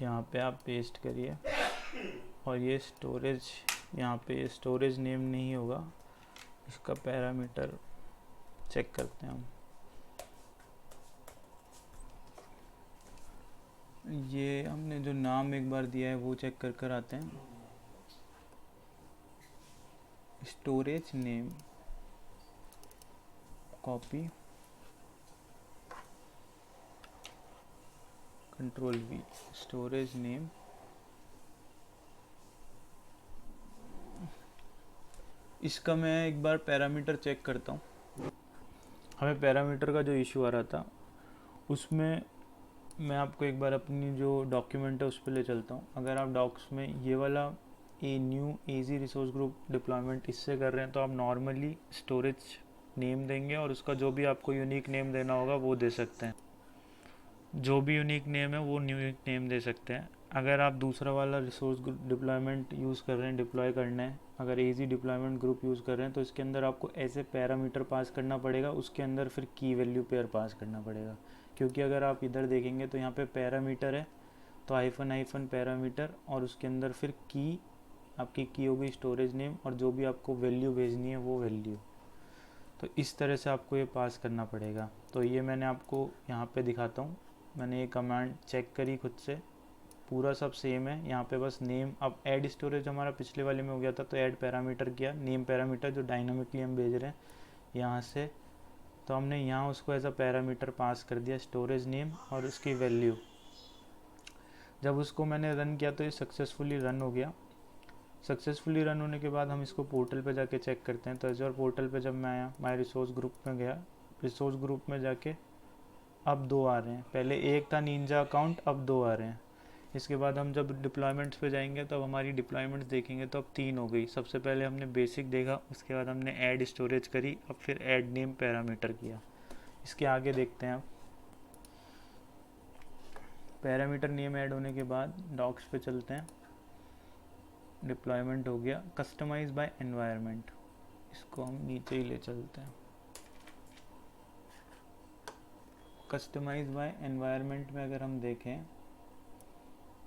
यहाँ पे आप पेस्ट करिए, और ये स्टोरेज, यहाँ पे स्टोरेज नेम नहीं होगा, इसका पैरामीटर चेक करते हैं हम। ये हमने जो नाम एक बार दिया है वो चेक कर आते हैं। Storage name, copy, control V, storage name, इसका मैं एक बार पैरामीटर चेक करता हूँ। हमें पैरामीटर का जो इशू आ रहा था उसमें मैं आपको एक बार अपनी जो डॉक्यूमेंट है उस पर ले चलता हूँ। अगर आप डॉक्स में ये वाला new easy resource group deployment इससे कर रहे हैं तो आप नॉर्मली स्टोरेज नेम देंगे, और उसका जो भी आपको यूनिक नेम देना होगा वो दे सकते हैं। जो भी यूनिक नेम है वो यूनिक नेम दे सकते हैं। अगर आप दूसरा वाला रिसोर्स डिप्लॉयमेंट यूज़ कर रहे हैं, डिप्लॉय करना है, अगर इजी डिप्लॉयमेंट ग्रुप यूज़ कर रहे हैं तो इसके अंदर आपको ऐसे पैरामीटर पास करना पड़ेगा, उसके अंदर फिर की वैल्यू पेयर पास करना पड़ेगा। क्योंकि अगर आप इधर देखेंगे तो यहाँ पे पैरामीटर है, तो हाइफन हाइफन पैरामीटर और उसके अंदर फिर की, आपकी की होगी स्टोरेज नेम और जो भी आपको वैल्यू भेजनी है वो वैल्यू। तो इस तरह से आपको ये पास करना पड़ेगा। तो ये मैंने आपको यहाँ पे दिखाता हूँ, मैंने ये कमांड चेक करी खुद से, पूरा सब सेम है। यहाँ पे बस नेम, अब ऐड स्टोरेज हमारा पिछले वाले में हो गया था तो ऐड पैरामीटर किया, नेम पैरामीटर जो डायनामिकली हम भेज रहे हैं यहाँ से, तो हमने यहाँ उसको एज अ पैरामीटर पास कर दिया स्टोरेज नेम और उसकी वैल्यू। जब उसको मैंने रन किया तो ये सक्सेसफुली रन हो गया। सक्सेसफुली रन होने के बाद हम इसको पोर्टल पे जाके चेक करते हैं। तो एजोर पोर्टल पे जब मैं आया, माय रिसोर्स ग्रुप में गया, रिसोर्स ग्रुप में जाके अब 2 आ रहे हैं, पहले एक था निंजा अकाउंट, अब 2 आ रहे हैं। इसके बाद हम जब डिप्लॉयमेंट्स पे जाएंगे तो अब हमारी डिप्लॉयमेंट्स देखेंगे तो अब 3 हो गई। सबसे पहले हमने बेसिक देखा, उसके बाद हमने ऐड स्टोरेज करी, अब फिर ऐड नेम पैरामीटर किया। इसके आगे देखते हैं। अब पैरामीटर नेम ऐड होने के बाद डॉक्स पे चलते हैं, डिप्लॉयमेंट हो गया। कस्टमाइज बाय एनवायरनमेंट, इसको हम नीचे ही ले चलते हैं। कस्टमाइज बाय एनवायरनमेंट में अगर हम देखें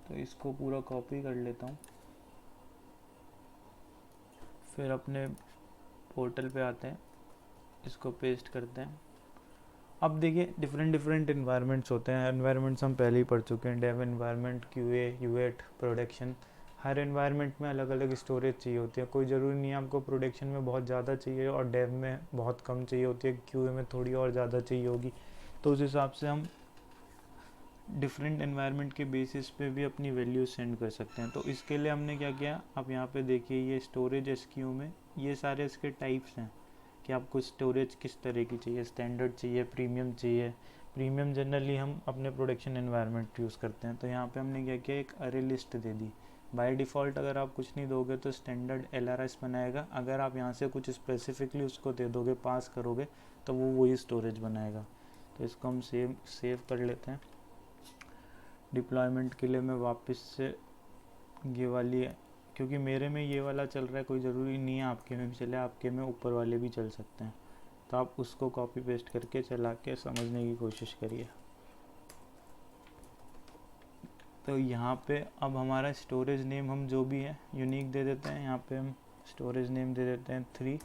तो इसको पूरा कॉपी कर लेता हूँ, फिर अपने पोर्टल पे आते हैं, इसको पेस्ट करते हैं। अब देखिए डिफरेंट इन्वायरमेंट्स होते हैं। एनवायरनमेंट्स हम पहले ही पढ़ चुके हैं, डेव एनवायरनमेंट, क्यूए, यूएट, प्रोडक्शन। हर एनवायरनमेंट में अलग अलग स्टोरेज चाहिए होती है। कोई ज़रूरी नहीं है आपको प्रोडक्शन में बहुत ज़्यादा चाहिए और डेव में बहुत कम चाहिए होती है, क्यूए में थोड़ी और ज़्यादा चाहिए होगी। तो उस हिसाब से हम डिफरेंट एनवायरनमेंट के बेसिस पे भी अपनी वैल्यू सेंड कर सकते हैं। तो इसके लिए हमने क्या किया, आप यहाँ पे देखिए ये स्टोरेज एसक्यू में ये सारे इसके टाइप्स हैं कि आपको स्टोरेज किस तरह की चाहिए, स्टैंडर्ड चाहिए, प्रीमियम चाहिए। प्रीमियम जनरली हम अपने प्रोडक्शन एनवायरनमेंट यूज़ करते हैं। तो यहाँ पे हमने क्या किया, एक अरे list they the. By default अगर आप कुछ नहीं दोगे तो स्टैंडर्ड LRS बनाएगा। अगर आप यहाँ से कुछ स्पेसिफिकली उसको दे दोगे, पास करोगे, तो वो वही स्टोरेज बनाएगा। तो इसको हम सेव कर लेते हैं। डिप्लॉयमेंट के लिए मैं वापस से ये वाली, क्योंकि मेरे में ये वाला चल रहा है, कोई ज़रूरी नहीं है आपके में भी चले, आपके में ऊपर वाले भी चल सकते हैं। तो आप उसको कॉपी पेस्ट करके चला के समझने की कोशिश करिए। तो यहाँ पे अब हमारा स्टोरेज नेम हम जो भी है यूनिक दे देते हैं। यहाँ पे हम स्टोरेज नेम दे देते हैं 3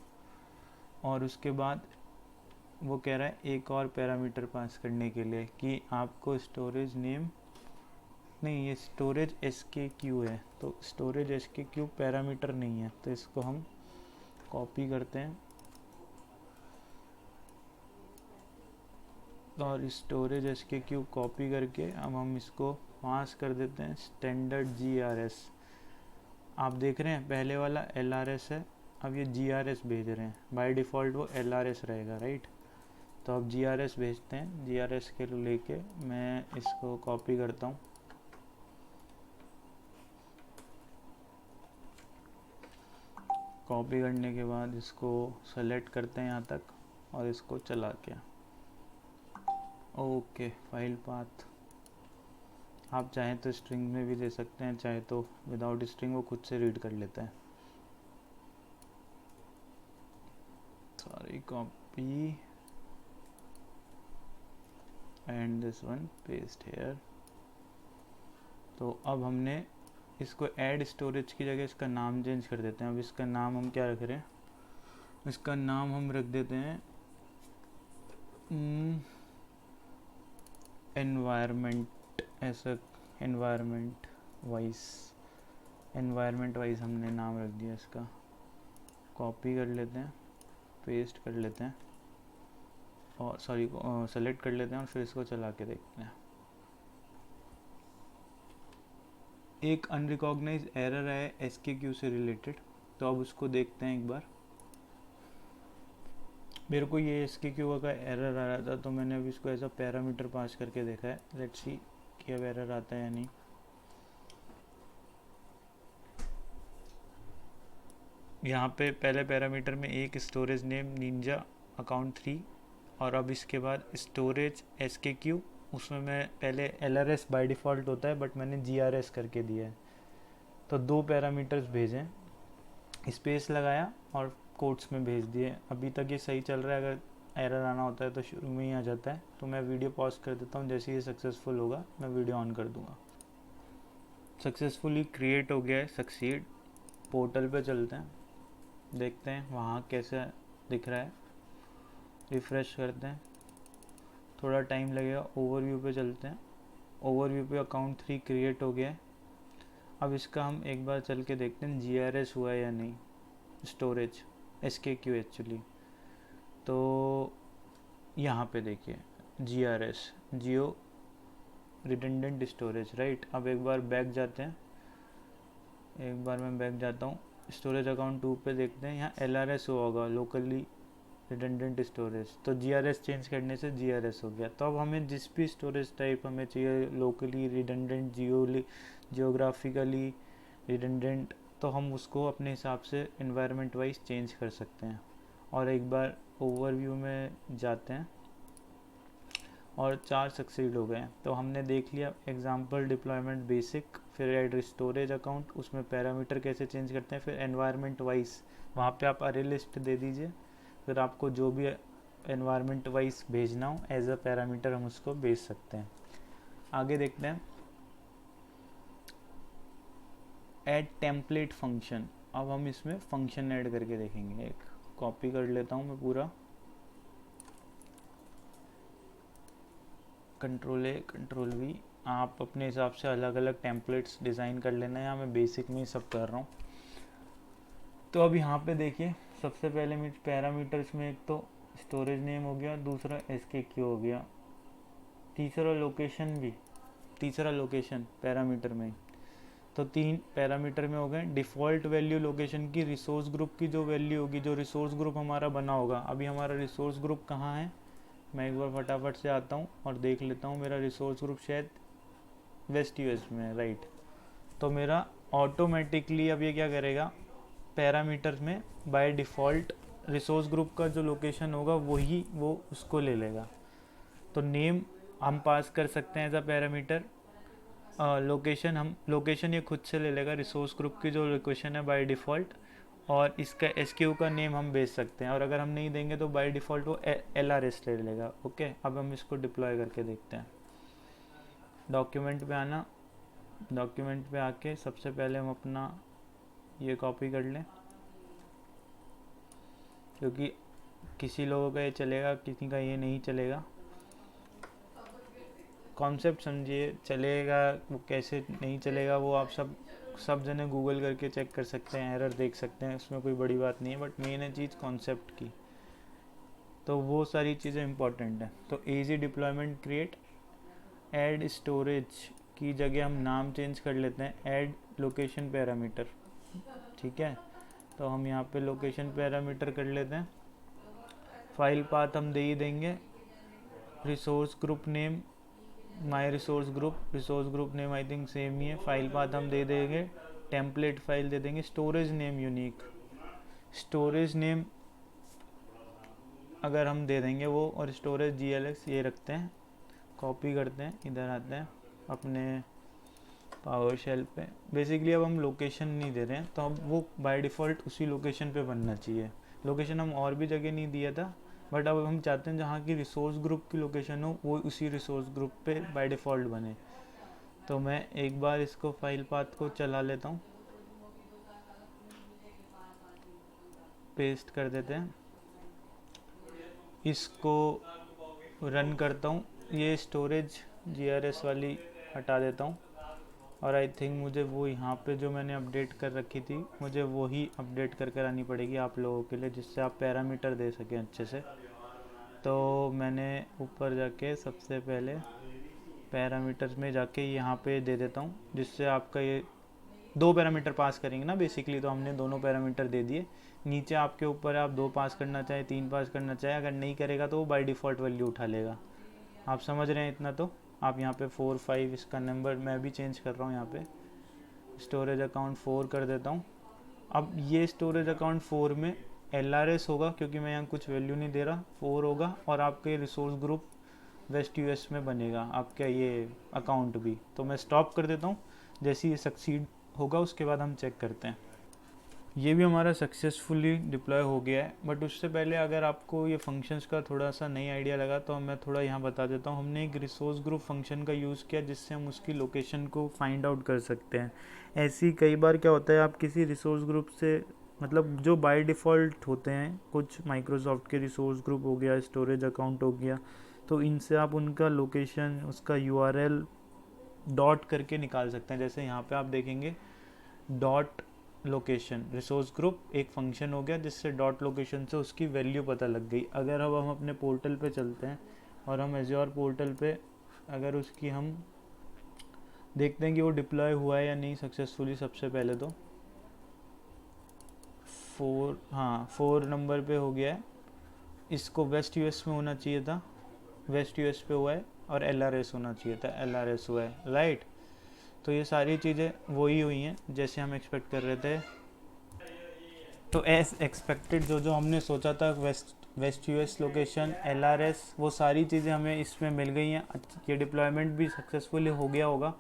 और उसके बाद वो कह रहा है एक और पैरामीटर पास करने के लिए कि आपको स्टोरेज नेम नहीं, ये स्टोरेज SKQ है, तो स्टोरेज SKQ पैरामीटर नहीं है। तो इसको हम कॉपी करते हैं और स्टोरेज SKQ कॉपी करके अब हम इसको पास कर देते हैं स्टैंडर्ड GRS। आप देख रहे हैं पहले वाला LRS है, अब ये GRS भेज रहे हैं। बाय डिफ़ॉल्ट वो LRS रहेगा, राइट। तो अब GRS भेजते हैं। GRS के लेके मैं इसको कॉपी करता हूँ, कॉपी करने के बाद इसको सेलेक्ट करते हैं यहाँ तक और इसको चला के, ओके। फाइल पाथ आप चाहें तो स्ट्रिंग में भी दे सकते हैं, चाहे तो विदाउट स्ट्रिंग वो खुद से रीड कर लेता है। Sorry, copy and this one paste here. तो अब हमने इसको ऐड स्टोरेज की जगह इसका नाम चेंज कर देते हैं। अब इसका नाम हम क्या रख रहे हैं, इसका नाम हम रख देते हैं एनवायरनमेंट, ऐसा एनवायरनमेंट वाइज हमने नाम रख दिया इसका। कॉपी कर लेते हैं, पेस्ट कर लेते हैं और सॉरी सेलेक्ट कर लेते हैं और फिर इसको चला के देखते हैं। एक अनरिकॉग्नाइज एरर है SKQ से रिलेटेड, तो अब उसको देखते हैं एक बार। मेरे को ये SKQ का एरर आ रहा था तो मैंने अभी इसको ऐसा पैरामीटर पास करके देखा है। लेट्स सी कि अब एरर आता है या नहीं। यहाँ पे पहले पैरामीटर में एक स्टोरेज नेम निंजा अकाउंट 3 और अब इसके बाद स्टोरेज SKQ उसमें मैं पहले LRS बाय डिफ़ॉल्ट होता है बट मैंने GRS करके दिया है। तो 2 पैरामीटर्स भेजें, स्पेस लगाया और कोट्स में भेज दिए। अभी तक ये सही चल रहा है, अगर एरर आना होता है तो शुरू में ही आ जाता है। तो मैं वीडियो पॉज कर देता हूँ, जैसे ये सक्सेसफुल होगा मैं वीडियो ऑन कर दूँगा। सक्सेसफुली क्रिएट हो गया है, सक्सीड। पोर्टल पे चलते हैं, देखते हैं वहाँ कैसे दिख रहा है, रिफ़्रेश करते हैं, थोड़ा टाइम लगेगा। ओवरव्यू पे चलते हैं, ओवरव्यू पे अकाउंट 3 क्रिएट हो गया है। अब इसका हम एक बार चल के देखते हैं GRS हुआ है या नहीं, स्टोरेज SKQ एक्चुअली। तो यहाँ पे देखिए GRS, जियो रिडंडेंट स्टोरेज, राइट। अब एक बार बैक जाते हैं, एक बार मैं बैक जाता हूँ, स्टोरेज अकाउंट 2 पे देखते हैं, यहाँ LRS हुआ होगा, लोकली रिडंडेंट स्टोरेज। तो GRS चेंज करने से GRS हो गया। तो अब हमें जिस भी स्टोरेज टाइप हमें चाहिए, लोकली रिडंडेंट, जियोग्राफिकली रिडंडेंट, तो हम उसको अपने हिसाब से इन्वायरमेंट वाइज चेंज कर सकते हैं। और एक बार ओवरव्यू में जाते हैं और 4 सक्सीड हो गए। तो हमने देख लिया एग्जांपल डिप्लॉयमेंट बेसिक, फिर ऐड स्टोरेज अकाउंट, उसमें पैरामीटर कैसे चेंज करते हैं, फिर एनवायरनमेंट वाइज वहाँ पे आप अरे लिस्ट दे दीजिए, फिर आपको जो भी एनवायरनमेंट वाइज भेजना हो एज अ पैरामीटर हम उसको भेज सकते हैं। आगे देखते हैं ऐड टेम्पलेट फंक्शन। अब हम इसमें फंक्शन ऐड करके देखेंगे। एक कॉपी कर लेता हूँ मैं पूरा, Ctrl+A Ctrl+V। आप अपने हिसाब से अलग अलग टेम्पलेट्स डिज़ाइन कर लेना है, यहाँ मैं बेसिक में ही सब कर रहा हूँ। तो अब यहाँ पे देखिए सबसे पहले मैं पैरामीटर्स में एक तो स्टोरेज नेम हो गया, दूसरा SKQ हो गया, तीसरा लोकेशन पैरामीटर में। तो 3 पैरामीटर में हो गए। डिफ़ॉल्ट वैल्यू लोकेशन की, रिसोर्स ग्रुप की जो वैल्यू होगी, जो रिसोर्स ग्रुप हमारा बना होगा। अभी हमारा रिसोर्स ग्रुप कहाँ है, मैं एक बार फटाफट से आता हूँ और देख लेता हूँ। मेरा रिसोर्स ग्रुप शायद वेस्ट US में है, राइट। तो मेरा ऑटोमेटिकली अब ये क्या करेगा, पैरामीटर्स में बाय डिफ़ॉल्ट रिसोर्स ग्रुप का जो लोकेशन होगा वही वो उसको ले लेगा। तो नेम हम पास कर सकते हैं एज अ पैरामीटर, लोकेशन ये खुद से ले लेगा, रिसोर्स ग्रुप की जो लोकेशन है बाय डिफ़ॉल्ट, और इसका SKU का नेम हम भेज सकते हैं। और अगर हम नहीं देंगे तो बाय डिफ़ॉल्ट वो LRS ले लेगा। ओके, अब हम इसको डिप्लॉय करके देखते हैं। डॉक्यूमेंट पे आना, डॉक्यूमेंट पे आके सबसे पहले हम अपना ये कॉपी कर लें, क्योंकि किसी लोगों का ये चलेगा, किसी का ये नहीं चलेगा। कॉन्सेप्ट समझिए, चलेगा वो कैसे नहीं चलेगा वो आप सब जने गूगल करके चेक कर सकते हैं, एरर देख सकते हैं, उसमें कोई बड़ी बात नहीं है। बट मेन है चीज़ कॉन्सेप्ट की, तो वो सारी चीज़ें इंपॉर्टेंट है। तो easy deployment create, add storage की जगह हम नाम चेंज कर लेते हैं, ऐड लोकेशन पैरामीटर, ठीक है। तो हम यहाँ पे लोकेशन पैरामीटर कर लेते हैं। फाइल पाथ हम दे ही देंगे, resource group name my resource group name I think same ही है। फाइल पाथ हम दे देंगे, टेम्पलेट फाइल दे देंगे, storage name unique, storage name अगर हम दे देंगे वो, और स्टोरेज GLX ये रखते हैं। कॉपी करते हैं, इधर आते हैं अपने पावर शेल पे। बेसिकली अब हम लोकेशन नहीं दे रहे हैं, तो अब वो बाय डिफ़ॉल्ट उसी लोकेशन पे बनना चाहिए। लोकेशन हम और भी जगह नहीं दिया था, बट अब हम चाहते हैं जहाँ की रिसोर्स ग्रुप की लोकेशन हो वो उसी रिसोर्स ग्रुप पे बाय डिफ़ॉल्ट बने। तो मैं एक बार इसको फाइल पाथ को चला लेता हूँ, पेस्ट कर देते हैं, इसको रन करता हूँ। ये स्टोरेज GRS वाली हटा देता हूँ, और आई थिंक मुझे वो यहाँ पे जो मैंने अपडेट कर रखी थी, मुझे वही अपडेट कर आनी पड़ेगी आप लोगों के लिए, जिससे आप पैरामीटर दे सकें अच्छे से। तो मैंने ऊपर जाके सबसे पहले पैरामीटर्स में जाके यहाँ पे दे देता हूँ, जिससे आपका ये 2 पैरामीटर पास करेंगे ना बेसिकली। तो हमने दोनों पैरामीटर दे दिए। नीचे आपके ऊपर आप 2 पास करना चाहे, 3 पास करना चाहे, अगर नहीं करेगा तो वो बाय डिफ़ॉल्ट वैल्यू उठा लेगा। आप समझ रहे हैं इतना। तो आप यहाँ पे 4 5 इसका नंबर मैं भी चेंज कर रहा हूँ, यहाँ पे स्टोरेज अकाउंट 4 कर देता हूँ। अब ये स्टोरेज अकाउंट 4 में LRS होगा, क्योंकि मैं यहाँ कुछ वैल्यू नहीं दे रहा, 4 होगा। और आपके रिसोर्स ग्रुप वेस्ट यूएस में बनेगा आपका ये अकाउंट भी। तो मैं स्टॉप कर देता हूँ, जैसे ही ये सक्सीड होगा उसके बाद हम चेक करते हैं। ये भी हमारा सक्सेसफुली डिप्लॉय हो गया है। बट उससे पहले अगर आपको ये फंक्शंस का थोड़ा सा नई आइडिया लगा तो मैं थोड़ा यहाँ बता देता हूँ। हमने एक रिसोर्स ग्रुप फंक्शन का यूज़ किया जिससे हम उसकी लोकेशन को फाइंड आउट कर सकते हैं। ऐसी कई बार क्या होता है, आप किसी रिसोर्स ग्रुप से मतलब जो बाय डिफ़ॉल्ट होते हैं, कुछ माइक्रोसॉफ्ट के रिसोर्स ग्रुप हो गया, स्टोरेज अकाउंट हो गया, तो इनसे आप उनका लोकेशन, उसका यूआरएल डॉट करके निकाल सकते हैं। जैसे यहाँ पे आप देखेंगे डॉट लोकेशन रिसोर्स ग्रुप एक फंक्शन हो गया जिससे डॉट लोकेशन से उसकी वैल्यू पता लग गई। अगर अब हम अपने पोर्टल पे चलते हैं और हम एज्योर पोर्टल पे अगर उसकी हम देखते हैं कि वो डिप्लॉय हुआ है या नहीं सक्सेसफुली, सबसे पहले तो 4 नंबर पे हो गया है। इसको वेस्ट यूएस में होना चाहिए था, वेस्ट यूएस पे हुआ है, और एलआरएस होना चाहिए था, एलआरएस हुआ है, राइट। तो ये सारी चीज़ें वही हुई हैं जैसे हम एक्सपेक्ट कर रहे थे। तो एज एक्सपेक्टेड जो जो हमने सोचा था, वेस्ट यूएस लोकेशन, एलआरएस, वो सारी चीज़ें हमें इसमें मिल गई हैं। ये डिप्लॉयमेंट भी सक्सेसफुली हो गया होगा।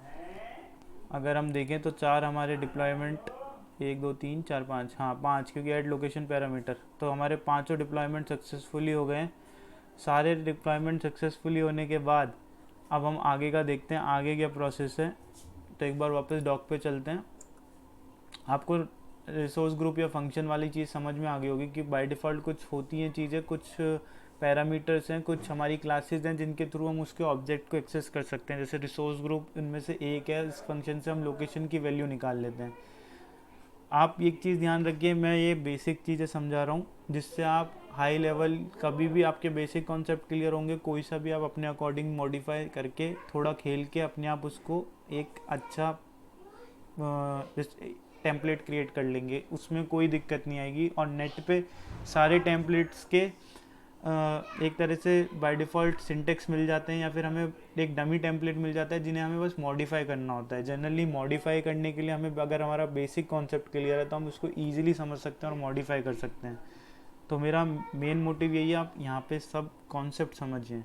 अगर हम देखें तो 4 हमारे डिप्लॉयमेंट, 1 2 3 4 5, हाँ 5, क्योंकि ऐड लोकेशन पैरामीटर, तो हमारे पाँचों डिप्लॉयमेंट सक्सेसफुली हो गए हैं। सारे डिप्लॉयमेंट सक्सेसफुली होने के बाद अब हम आगे का देखते हैं, आगे क्या प्रोसेस है। तो एक बार वापस डॉक पे चलते हैं। आपको रिसोर्स ग्रुप या फंक्शन वाली चीज़ समझ में आ गई होगी कि बाय डिफ़ॉल्ट कुछ होती हैं चीज़ें, कुछ पैरामीटर्स हैं, कुछ हमारी क्लासेस हैं जिनके थ्रू हम उसके ऑब्जेक्ट को एक्सेस कर सकते हैं। जैसे रिसोर्स ग्रुप इनमें से एक है, इस फंक्शन से हम लोकेशन की वैल्यू निकाल लेते हैं। आप एक चीज़ ध्यान रखिए, मैं ये बेसिक चीज़ें समझा रहा हूँ जिससे आप हाई लेवल, कभी भी आपके बेसिक कॉन्सेप्ट क्लियर होंगे, कोई सा भी आप अपने अकॉर्डिंग मॉडिफाई करके थोड़ा खेल के अपने आप उसको एक अच्छा टेम्पलेट क्रिएट कर लेंगे, उसमें कोई दिक्कत नहीं आएगी। और नेट पे सारे टेम्पलेट्स के एक तरह से बाय डिफ़ॉल्ट सिंटेक्स मिल जाते हैं, या फिर हमें एक डमी टेम्पलेट मिल जाता है जिन्हें हमें बस मॉडिफाई करना होता है। जनरली मॉडिफाई करने के लिए हमें, अगर हमारा बेसिक कॉन्सेप्ट क्लियर है तो हम उसको ईजिली समझ सकते हैं और मॉडिफाई कर सकते हैं। तो मेरा मेन मोटिव यही है, आप यहाँ पे सब कॉन्सेप्ट समझिए।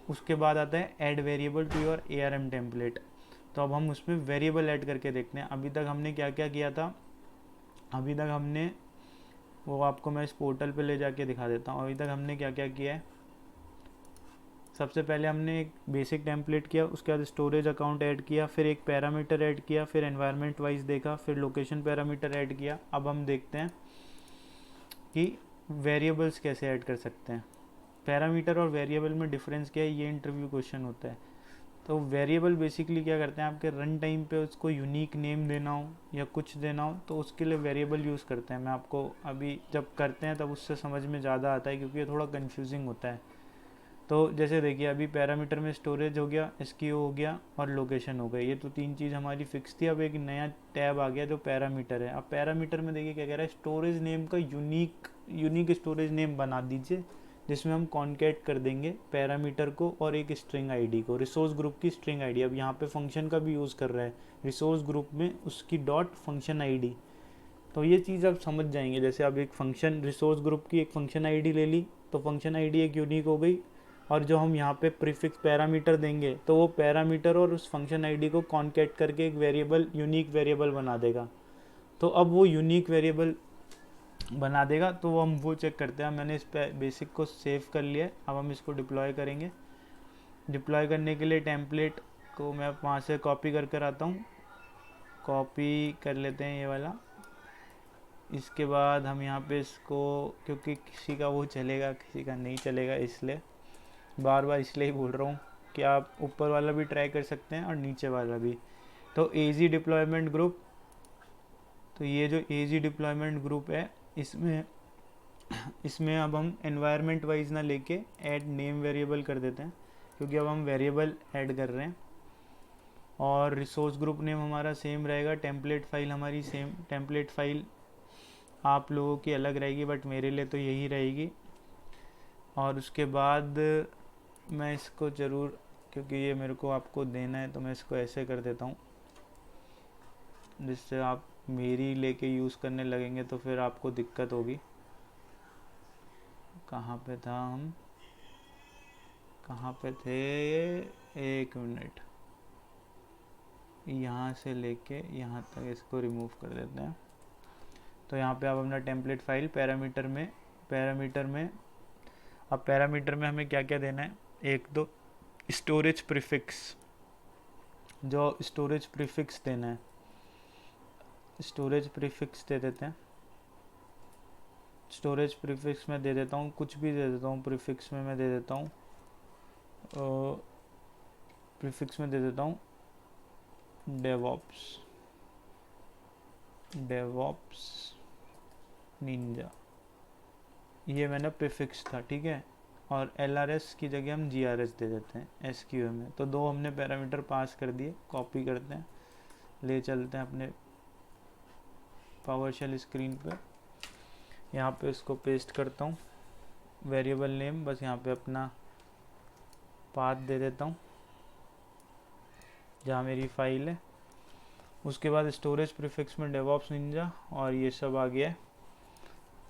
उसके बाद आता है add variable to your ARM template. तो अब हम उसमें वेरिएबल ऐड करके देखते हैं अभी तक हमने क्या क्या किया था। अभी तक हमने, वो आपको मैं इस पोर्टल पे ले जाके दिखा देता हूँ, अभी तक हमने क्या क्या किया है। सबसे पहले हमने एक बेसिक टेम्पलेट किया, उसके बाद स्टोरेज अकाउंट ऐड किया, फिर एक पैरामीटर ऐड किया, फिर एनवायरनमेंट वाइज देखा, फिर लोकेशन पैरामीटर ऐड किया। अब हम देखते हैं कि वेरिएबल्स कैसे ऐड कर सकते हैं। पैरामीटर और वेरिएबल में डिफरेंस क्या है, ये इंटरव्यू क्वेश्चन होता है। तो वेरिएबल बेसिकली क्या करते हैं, आपके रन टाइम पे उसको यूनिक नेम देना हो या कुछ देना हो तो उसके लिए वेरिएबल यूज़ करते हैं। मैं आपको अभी जब करते हैं तब उससे समझ में ज़्यादा आता है, क्योंकि ये थोड़ा कंफ्यूजिंग होता है। तो जैसे देखिए, अभी पैरामीटर में स्टोरेज हो गया, SKU हो गया और लोकेशन हो गई, ये तो 3 चीज़ हमारी फिक्स थी। अब एक नया टैब आ गया जो पैरामीटर है। अब पैरामीटर में देखिए क्या कह रहा है, स्टोरेज नेम का यूनिक स्टोरेज नेम बना दीजिए, जिसमें हम कॉन्केट कर देंगे पैरामीटर को और एक स्ट्रिंग आईडी को, रिसोर्स ग्रुप की स्ट्रिंग आईडी। अब यहाँ पे फंक्शन का भी यूज़ कर रहा है, रिसोर्स ग्रुप में उसकी डॉट फंक्शन आईडी। तो ये चीज़ आप समझ जाएंगे। जैसे अब एक फंक्शन, रिसोर्स ग्रुप की एक फंक्शन आईडी ले ली, तो फंक्शन आईडी एक यूनिक हो गई, और जो हम यहाँ पे प्रीफिक्स पैरामीटर देंगे तो वो पैरामीटर और उस फंक्शन आईडी को कॉन्केट करके एक वेरिएबल, यूनिक वेरिएबल बना देगा। तो अब वो यूनिक वेरिएबल बना देगा, तो हम वो चेक करते हैं। मैंने इस बेसिक को सेव कर लिया है, अब हम इसको डिप्लॉय करेंगे। डिप्लॉय करने के लिए टेम्पलेट को मैं वहाँ से कॉपी कर कर आता हूँ, कॉपी कर लेते हैं ये वाला। इसके बाद हम यहाँ पे इसको, क्योंकि किसी का वो चलेगा किसी का नहीं चलेगा, इसलिए बार बार इसलिए ही बोल रहा हूँ कि आप ऊपर वाला भी ट्राई कर सकते हैं और नीचे वाला भी। तो एजी डिप्लॉयमेंट ग्रुप, तो ये जो एजी डिप्लॉयमेंट ग्रुप है, इसमें अब हम एनवायरनमेंट वाइज ना लेके ऐड नेम वेरिएबल कर देते हैं, क्योंकि अब हम वेरिएबल ऐड कर रहे हैं। और रिसोर्स ग्रुप नेम हमारा सेम रहेगा, टेम्पलेट फाइल हमारी सेम, टेम्पलेट फाइल आप लोगों की अलग रहेगी बट मेरे लिए तो यही रहेगी। और उसके बाद मैं इसको ज़रूर, क्योंकि ये मेरे को आपको देना है, तो मैं इसको ऐसे कर देता हूँ, जिससे आप मेरी लेके यूज़ करने लगेंगे तो फिर आपको दिक्कत होगी। कहाँ पे था हम, कहाँ पे थे ये, एक मिनट, यहाँ से लेके यहाँ तक इसको रिमूव कर देते हैं। तो यहाँ पे आप अपना टेम्पलेट फाइल पैरामीटर में अब पैरामीटर में हमें क्या क्या देना है, एक दो स्टोरेज प्रीफिक्स, जो स्टोरेज प्रीफिक्स देना है, स्टोरेज प्रीफिक्स दे देते हैं। स्टोरेज प्रीफिक्स में दे देता हूँ, कुछ भी दे देता हूँ प्रीफिक्स में, मैं दे देता हूँ प्रीफिक्स में दे देता हूँ डेवॉप्स निंजा, ये मैंने प्रीफिक्स था, ठीक है। और LRS की जगह हम GRS दे देते हैं SQL में। तो दो हमने पैरामीटर पास कर दिए, कॉपी करते हैं, ले चलते हैं अपने पावरशेल स्क्रीन पे, यहाँ पे इसको पेस्ट करता हूँ। वेरिएबल नेम बस यहाँ पे अपना पाथ दे देता हूँ जहाँ मेरी फाइल है। उसके बाद स्टोरेज प्रीफिक्स में डेवॉप्स निंजा और ये सब आ गया है।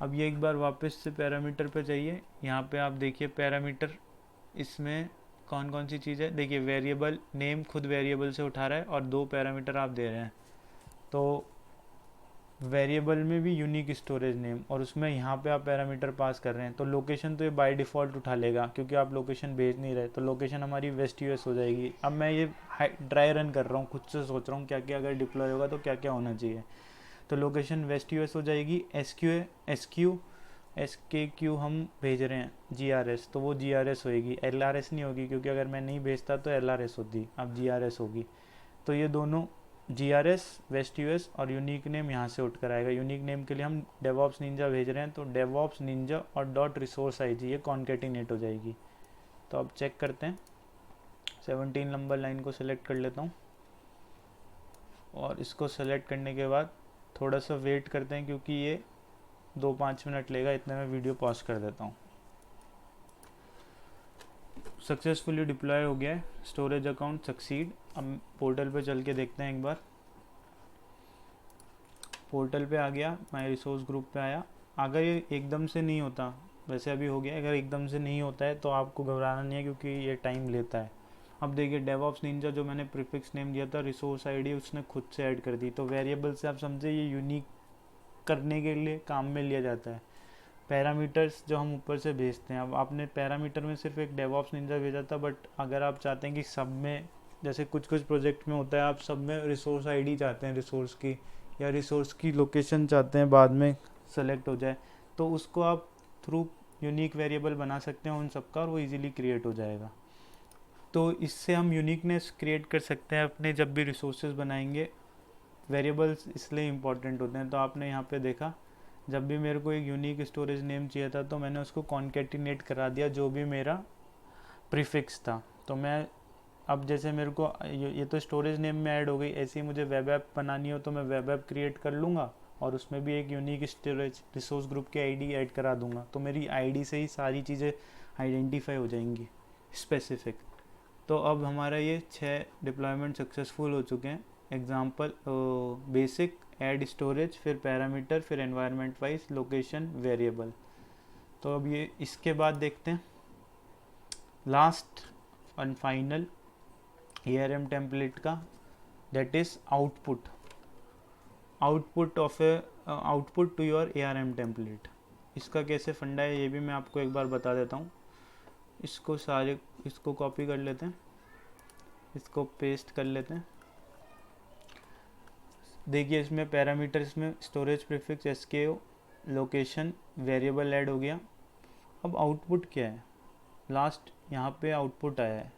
अब ये एक बार वापस से पैरामीटर पे चाहिए। यहाँ पे आप देखिए पैरामीटर, इसमें कौन कौन सी चीज़ है, देखिए वेरिएबल नेम खुद वेरिएबल से उठा रहा है और दो पैरामीटर आप दे रहे हैं। तो वेरिएबल में भी यूनिक स्टोरेज नेम और उसमें यहाँ पे आप पैरामीटर पास कर रहे हैं। तो लोकेशन तो ये बाय डिफ़ॉल्ट उठा लेगा क्योंकि आप लोकेशन भेज नहीं रहे, तो लोकेशन हमारी वेस्ट US हो जाएगी। अब मैं ये ड्राई रन कर रहा हूँ, खुद से सोच रहा हूँ क्या क्या अगर डिप्लॉय होगा तो क्या क्या होना चाहिए। तो लोकेशन वेस्ट US हो जाएगी। SKQ हम भेज रहे हैं GRS, तो वो GRS होएगी, LRS नहीं होगी क्योंकि अगर मैं नहीं भेजता तो LRS होती, अब GRS होगी। तो ये दोनों GRS वेस्ट US और यूनिक नेम यहाँ से उठ कर आएगा। यूनिक नेम के लिए हम डेवॉप्स निंजा भेज रहे हैं, तो डेवॉप्स निंजा और .resource-ig ये कॉन्केटिनेट हो जाएगी। तो अब चेक करते हैं, 17 नंबर लाइन को सिलेक्ट कर लेता हूँ और इसको सेलेक्ट करने के बाद थोड़ा सा वेट करते हैं क्योंकि ये 2-5 मिनट लेगा। इतने में वीडियो पॉज कर देता हूँ। सक्सेसफुली डिप्लॉय हो गया है, स्टोरेज अकाउंट सक्सीड। अब पोर्टल पे चल के देखते हैं एक बार। पोर्टल पे आ गया, माय रिसोर्स ग्रुप पे आया। अगर ये एकदम से नहीं होता, वैसे अभी हो गया, अगर एकदम से नहीं होता है तो आपको घबराना नहीं है क्योंकि ये टाइम लेता है। अब देखिए डेवॉप्स निंजा जो मैंने प्रीफिक्स नेम दिया था रिसोर्स आईडी उसने खुद से ऐड कर दी। तो वेरिएबल से आप समझे ये यूनिक करने के लिए काम में लिया जाता है। पैरामीटर्स जो हम ऊपर से भेजते हैं, अब आपने पैरामीटर में सिर्फ एक डेवॉप्स निंजा भेजा था, बट अगर आप चाहते हैं कि सब में, जैसे कुछ प्रोजेक्ट में होता है आप सब में रिसोर्स आईडी चाहते हैं रिसोर्स की, या रिसोर्स की लोकेशन चाहते हैं बाद में सेलेक्ट हो जाए, तो उसको आप थ्रू यूनिक वेरिएबल बना सकते हैं उन सबका और वो इजीली क्रिएट हो जाएगा। तो इससे हम यूनिकनेस क्रिएट कर सकते हैं अपने जब भी रिसोर्सेज बनाएंगे। वेरिएबल्स इसलिए इम्पॉर्टेंट होते हैं। तो आपने यहाँ पे देखा, जब भी मेरे को एक यूनिक स्टोरेज नेम चाहिए था तो मैंने उसको कॉन्केटिनेट करा दिया जो भी मेरा प्रीफिक्स था। तो मैं अब जैसे मेरे को ये तो स्टोरेज नेम में ऐड हो गई, ऐसे ही मुझे वेब ऐप बनानी हो तो मैं वेब ऐप क्रिएट कर लूँगा और उसमें भी एक यूनिक स्टोरेज रिसोर्स ग्रुप की आईडी ऐड करा दूँगा। तो मेरी आईडी से ही सारी चीज़ें आइडेंटिफाई हो जाएंगी स्पेसिफिक। तो अब हमारा ये 6 डिप्लॉयमेंट सक्सेसफुल हो चुके हैं। एग्जांपल बेसिक, ऐड स्टोरेज, फिर पैरामीटर, फिर एनवायरनमेंट वाइज, लोकेशन, वेरिएबल। तो अब ये इसके बाद देखते हैं last and final ARM template का, that is output to your ARM template. इसका कैसे फंडा है ये भी मैं आपको एक बार बता देता हूँ। इसको कॉपी कर लेते हैं, इसको पेस्ट कर लेते हैं। देखिए इसमें पैरामीटर्स में storage prefix, SKU, location, variable add हो गया। अब आउटपुट क्या है, लास्ट यहाँ पे आउटपुट आया है।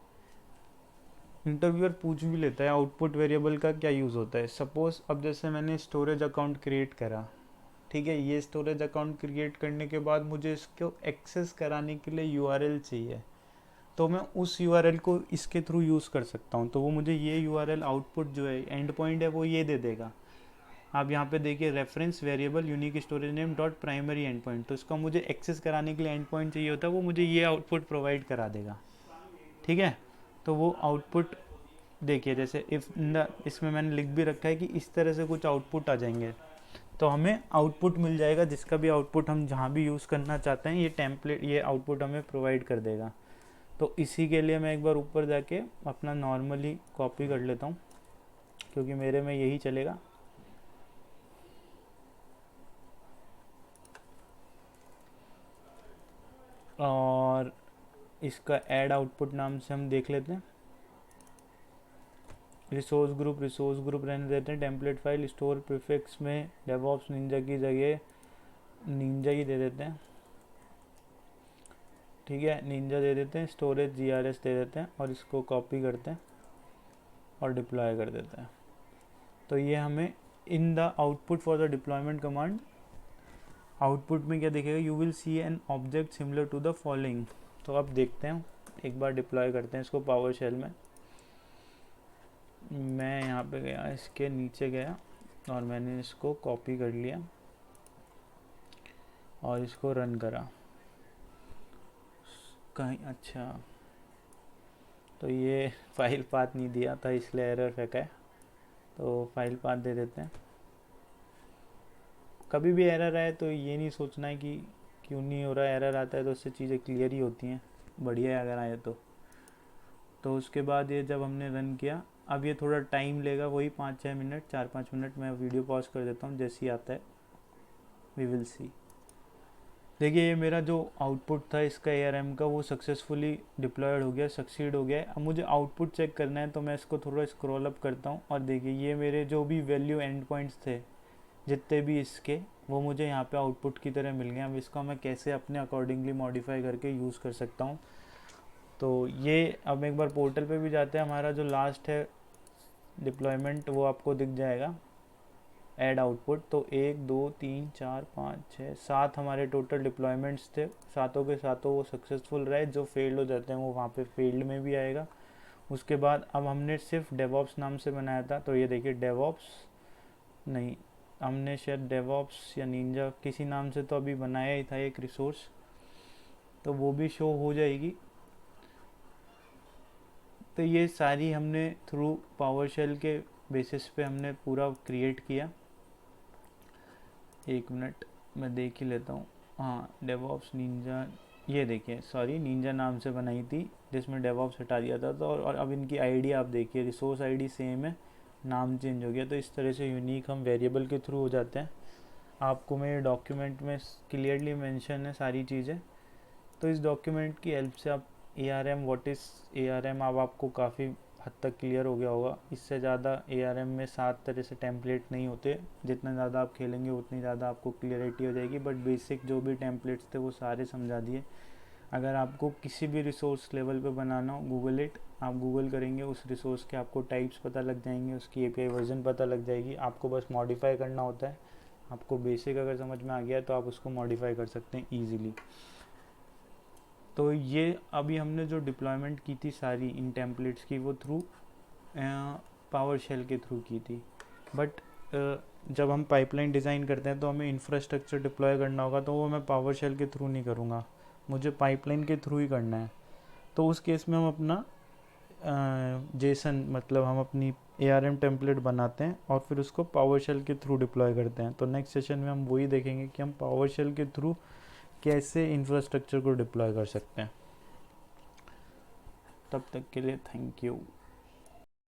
इंटरव्यूअर पूछ भी लेता है आउटपुट वेरिएबल का क्या यूज़ होता है। सपोज़ अब जैसे मैंने स्टोरेज अकाउंट क्रिएट करा, ठीक है, ये स्टोरेज अकाउंट क्रिएट करने के बाद मुझे इसको एक्सेस कराने के लिए URL चाहिए, तो मैं उस URL को इसके थ्रू यूज़ कर सकता हूँ। तो वो मुझे ये URL आउटपुट जो है एंड पॉइंट है वो ये दे देगा। आप यहाँ पे देखिए reference variable unique storage name dot primary and point, तो इसका मुझे एक्सेस कराने के लिए एंड पॉइंट चाहिए होता है, वो मुझे ये आउटपुट प्रोवाइड करा देगा। ठीक है, तो वो आउटपुट देखिए जैसे इसमें मैंने लिख भी रखा है कि इस तरह से कुछ आउटपुट आ जाएंगे, तो हमें आउटपुट मिल जाएगा जिसका भी आउटपुट हम जहाँ भी यूज़ करना चाहते हैं ये टेम्पलेट, ये आउटपुट हमें प्रोवाइड कर देगा। तो इसी के लिए मैं एक बार ऊपर जाके अपना नॉर्मली कॉपी कर लेता हूँ, क्योंकि मेरे में यही चलेगा। और इसका ऐड आउटपुट नाम से हम देख लेते हैं। रिसोर्स ग्रुप रहने देते हैं। टेम्पलेट फाइल स्टोर प्रीफिक्स में डेवऑप्स निंजा की जगह निंजा ही दे देते हैं, ठीक है, निंजा दे देते हैं। स्टोरेज GRS दे देते हैं और इसको कॉपी करते हैं और डिप्लॉय कर देते हैं। तो ये हमें in the output for the deployment command, output में क्या दिखेगा, you will see an object similar to the following. तो अब देखते हैं, एक बार डिप्लॉय करते हैं इसको पावर शेल में। मैं यहाँ पे गया, इसके नीचे गया और मैंने इसको कॉपी कर लिया और इसको रन करा कहीं। अच्छा, तो ये फाइल पाथ नहीं दिया था इसलिए एरर फेंका है, तो फाइल पाथ दे देते हैं। कभी भी एरर आए तो ये नहीं सोचना है कि क्यों नहीं हो रहा है, एरर आता है तो उससे चीज़ें क्लियर ही होती हैं, बढ़िया है अगर आए तो उसके बाद ये जब हमने रन किया, अब ये थोड़ा टाइम लेगा, वही 5-6 मिनट, 4-5 मिनट। मैं वीडियो पॉज कर देता हूँ, जैसे ही आता है वी विल सी। देखिए ये मेरा जो आउटपुट था इसका ARM का, वो सक्सेसफुली डिप्लॉयड हो गया, सक्सीड हो गया है। अब मुझे आउटपुट चेक करना है, तो मैं इसको थोड़ा स्क्रॉल अप करता हूँ और देखिए ये मेरे जो भी वैल्यू एंड पॉइंट्स थे जितने भी इसके, वो मुझे यहाँ पे आउटपुट की तरह मिल गए। अब इसका मैं कैसे अपने अकॉर्डिंगली मॉडिफाई करके यूज़ कर सकता हूँ। तो ये अब एक बार पोर्टल पे भी जाते हैं, हमारा जो लास्ट है डिप्लॉयमेंट वो आपको दिख जाएगा, ऐड आउटपुट। तो 1 2 3 4 5 6 7 हमारे टोटल डिप्लॉयमेंट्स थे, सातों के सातों वो सक्सेसफुल रहे। जो फेल्ड हो जाते हैं वो वहाँ पे फेल्ड में भी आएगा। उसके बाद अब हमने सिर्फ डेवऑप्स नाम से बनाया था, तो ये देखिए डेवऑप्स नहीं, हमने शायद डेवऑप्स या निंजा किसी नाम से तो अभी बनाया ही था एक रिसोर्स, तो वो भी शो हो जाएगी। तो ये सारी हमने थ्रू पावरशेल के बेसिस पे हमने पूरा क्रिएट किया। एक मिनट मैं देख ही लेता हूँ। हाँ, डेवऑप्स निंजा, ये देखिए सॉरी निंजा नाम से बनाई थी जिसमें डेवऑप्स हटा दिया था। तो और अब इनकी आईडी आप देखिए, रिसोर्स आईडी सेम है, नाम चेंज हो गया। तो इस तरह से यूनिक हम वेरिएबल के थ्रू हो जाते हैं। आपको मेरे डॉक्यूमेंट में क्लियरली मेंशन है सारी चीज़ें, तो इस डॉक्यूमेंट की हेल्प से आप ARM व्हाट इज़ ARM अब आपको काफ़ी हद तक क्लियर हो गया होगा। इससे ज़्यादा ARM में 7 तरह से टेम्पलेट नहीं होते, जितना ज़्यादा आप खेलेंगे उतनी ज़्यादा आपको क्लियरिटी हो जाएगी। बट बेसिक जो भी टेम्पलेट्स थे वो सारे समझा दिए। अगर आपको किसी भी रिसोर्स लेवल पे बनाना हो, गूगल इट, आप गूगल करेंगे उस रिसोर्स के आपको टाइप्स पता लग जाएंगे, उसकी API वर्जन पता लग जाएगी। आपको बस मॉडिफाई करना होता है। आपको बेसिक अगर समझ में आ गया तो आप उसको मॉडिफाई कर सकते हैं ईजिली। तो ये अभी हमने जो डिप्लॉयमेंट की थी सारी इन टेम्पलेट्स की, वो थ्रू पावर शेल के थ्रू की थी। बट जब हम पाइपलाइन डिज़ाइन करते हैं तो हमें इंफ्रास्ट्रक्चर डिप्लॉय करना होगा, तो वो मैं पावर शेल के थ्रू नहीं करूँगा, मुझे पाइपलाइन के थ्रू ही करना है। तो उस केस में हम अपना जेसन मतलब हम अपनी ARM टेम्पलेट बनाते हैं और फिर उसको पावर शेल के थ्रू डिप्लॉय करते हैं। तो नेक्स्ट सेशन में हम वही देखेंगे कि हम पावर शेल के थ्रू कैसे इंफ्रास्ट्रक्चर को डिप्लॉय कर सकते हैं। तब तक के लिए थैंक यू।